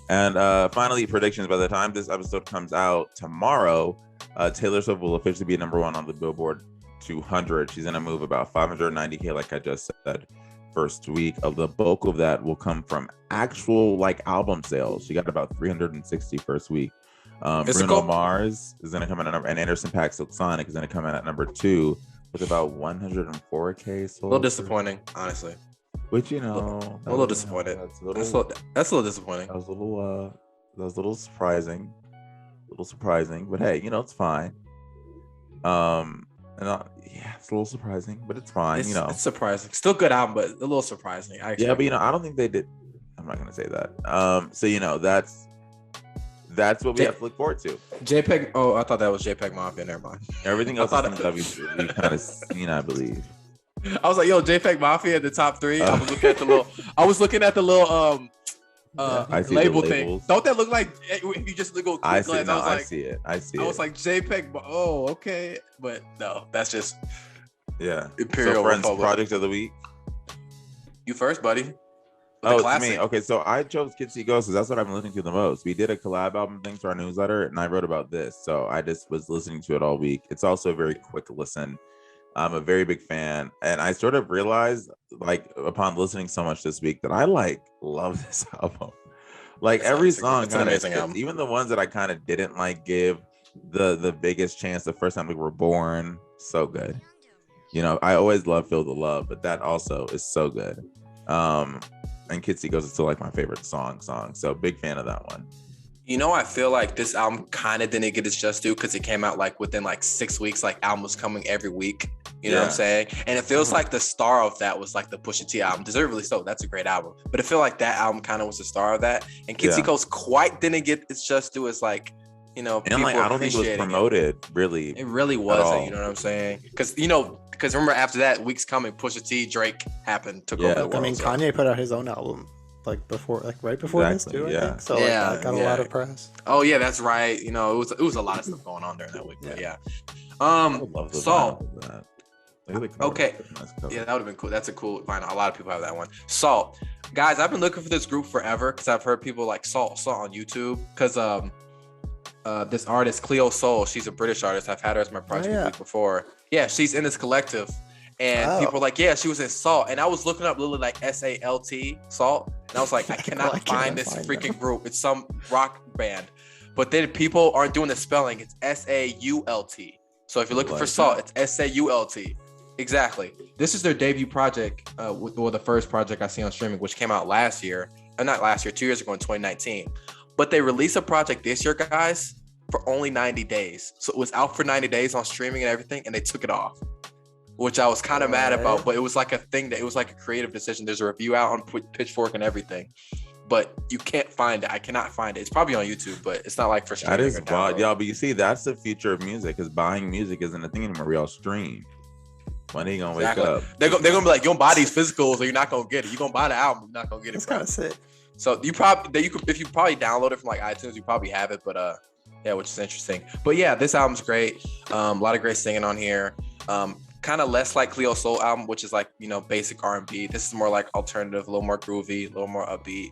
Speaker 3: and finally, predictions. By the time this episode comes out tomorrow, Taylor Swift will officially be number 1 on the Billboard 200. She's gonna move about 590K, like I just said. First week of the bulk of that will come from actual like album sales. She got about 360 first week. Bruno Mars is going to come in at number, and Anderson .Paak Silk Sonic is going to come in at number 2 with about 104K sold.
Speaker 2: A little disappointing, honestly.
Speaker 3: Which
Speaker 2: a little disappointed. That's a little disappointing.
Speaker 3: That was a little surprising. But hey, it's fine. It's a little surprising, but it's fine.
Speaker 2: It's surprising. Still good album, but a little surprising.
Speaker 3: But I don't think they did. I'm not gonna say that. So that's what we have to look forward to.
Speaker 2: JPEG. Oh, I thought that was JPEG Mafia. Never mind.
Speaker 3: Everything else is we kind of seen, I believe.
Speaker 2: I was like, yo, JPEG Mafia in the top 3. I was looking at the little. Label thing. Don't that look like you just go?
Speaker 3: I see. No, I see it. I
Speaker 2: was like JPEG. Oh, okay, but no, that's just
Speaker 3: Imperial so friends Republic. Project of the week.
Speaker 2: You first, buddy.
Speaker 3: It's me. Okay, so I chose Kids See Ghosts because that's what I've been listening to the most. We did a collab album thing to our newsletter, and I wrote about this, so I just was listening to it all week. It's also a very quick listen. I'm a very big fan, and I sort of realized, like, upon listening so much this week, that I love this album. Like every song,
Speaker 2: it's an amazing album.
Speaker 3: Even the ones that I kind of didn't give the biggest chance the first time we were born. So good. I always love Feel the Love, but that also is so good. And Kids See Ghosts is still like my favorite song. So big fan of that one.
Speaker 2: I feel like this album kind of didn't get its just due because it came out like within like 6 weeks, like album was coming every week. You know what I'm saying? And it feels like the star of that was like the Pusha T album. Deservedly so. That's a great album. But I feel like that album kind of was the star of that. And Kids See Ghosts quite didn't get its just due as like, and like
Speaker 3: I don't think it was promoted really.
Speaker 2: It really wasn't. You know what I'm saying? Because remember after that, weeks coming, Pusha T, Drake took over the world.
Speaker 1: I mean, Kanye put out his own album. Right before this too, I think. So I got a lot of press.
Speaker 2: Oh yeah, that's right. It was a lot of stuff going on during that week. But Salt. Okay. Yeah, that would have been cool. That's a cool vinyl. A lot of people have that one. Salt. Guys, I've been looking for this group forever because I've heard people like Salt on YouTube because this artist Cleo Soul, she's a British artist. I've had her as my project week before. Yeah, she's in this collective. And people were like, yeah, she was in Salt. And I was looking up literally like SALT, Salt. And I was like, I cannot find this freaking group. It's some rock band. But then people aren't doing the spelling. It's SAULT. So if you're looking for Salt, it's SAULT. Exactly. This is their debut project, the first project I see on streaming, which came out last year. Not last year, 2 years ago in 2019. But they released a project this year, guys, for only 90 days. So it was out for 90 days on streaming and everything, and they took it off. which I was kind of mad about, but it was like a thing that it was like a creative decision. There's a review out on Pitchfork and everything, but you can't find it. I cannot find it. It's probably on YouTube, but it's not like for streaming.
Speaker 3: That is wild, y'all. But you see, that's the future of music. Because buying music isn't a thing anymore. We all stream. When are you gonna wake up?
Speaker 2: They're gonna be like, you don't buy these physicals, or you're not gonna get it. You're gonna buy the album, you're not gonna get it.
Speaker 1: It's kind of sick.
Speaker 2: So you probably if you probably download it from like iTunes, you probably have it. But yeah, which is interesting. But yeah, this album's great. A lot of great singing on here. Kind of less like Cleo Soul album, which is like, you know, basic R&B. This is more like alternative, a little more groovy, a little more upbeat,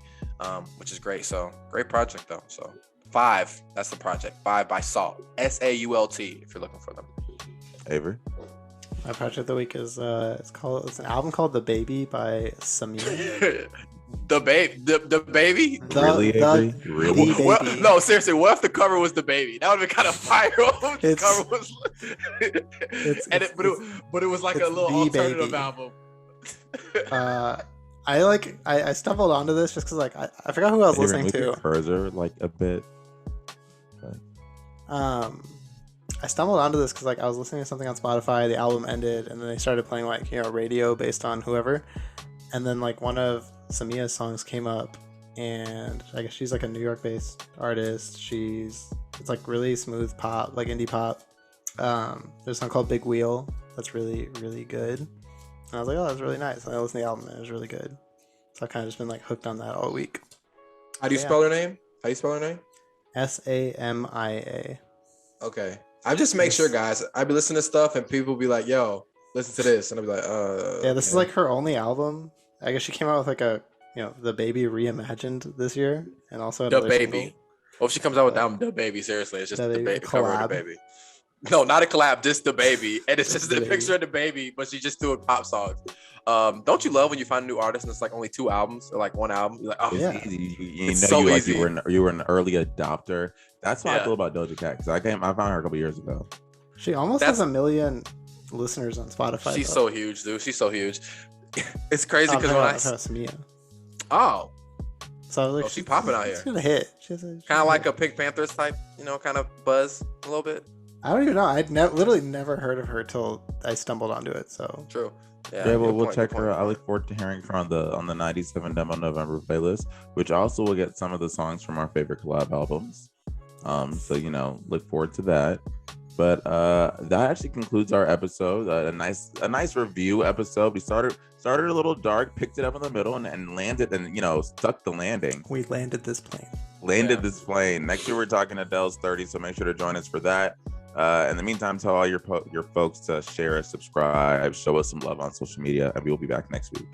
Speaker 2: which is great. So great project though. So 5, that's the project. 5 by Salt, SAULT, if you're looking for them.
Speaker 3: Avery.
Speaker 1: My project of the week is it's an album called The Baby by Samia.
Speaker 2: The baby.
Speaker 3: Really, Avery? Really?
Speaker 2: Well, no, seriously. What if the cover was The Baby? That would have been kind of fire. The cover was, but it was like a little alternative album.
Speaker 1: I stumbled onto this just because like I forgot who I was listening to.
Speaker 3: Further, like a bit.
Speaker 1: I stumbled onto this because like I was listening to something on Spotify. The album ended, and then they started playing like, you know, radio based on whoever, and then like one of Samia's songs came up, and I guess she's like a New York-based artist. It's like really smooth pop, like indie pop. There's a song called Big Wheel that's really, really good. And I was like, oh, that's really nice. And I listened to the album, and it was really good. So I've kind of just been like hooked on that all week.
Speaker 2: How do you spell her name?
Speaker 1: Samia.
Speaker 2: Okay. I just make sure, guys. I be listening to stuff, and people be like, yo, listen to this. And I'll be like,
Speaker 1: yeah, this is like her only album. I guess she came out with like a, you know, The Baby reimagined this year, and also
Speaker 2: The Baby. Single. Well, if she comes out with the album The Baby, seriously, it's just The Baby. Cover of The Baby. No, not a collab, just The Baby, and it's just the picture of The Baby, but she's just doing pop songs. Don't you love when you find a new artist and it's like only 2 albums or like 1 album? You're like, oh
Speaker 3: yeah, you were an early adopter. That's what I feel about Doja Cat, because I found her a couple years ago.
Speaker 1: She almost has 1 million listeners on Spotify.
Speaker 2: She's so huge, dude. She's so huge. It's crazy because when I
Speaker 1: Samia.
Speaker 2: Oh,
Speaker 1: so I was like,
Speaker 2: she's popping out here.
Speaker 1: She's gonna hit.
Speaker 2: Kind of like a Pink Panthers type, you know, kind of buzz a little bit.
Speaker 1: I don't even know. I'd literally never heard of her till I stumbled onto it. So
Speaker 2: true.
Speaker 3: Yeah, well, we'll check her out. I look forward to hearing her on the 97 Demo November playlist, which also will get some of the songs from our favorite collab albums. So, you know, look forward to that. But that actually concludes our episode. A nice review episode. We started a little dark, picked it up in the middle, and landed, and, you know, stuck the landing.
Speaker 1: We landed this plane.
Speaker 3: This plane. Next year we're talking Adele's 30, so make sure to join us for that. In the meantime, tell all your folks to share, subscribe, show us some love on social media, and we will be back next week.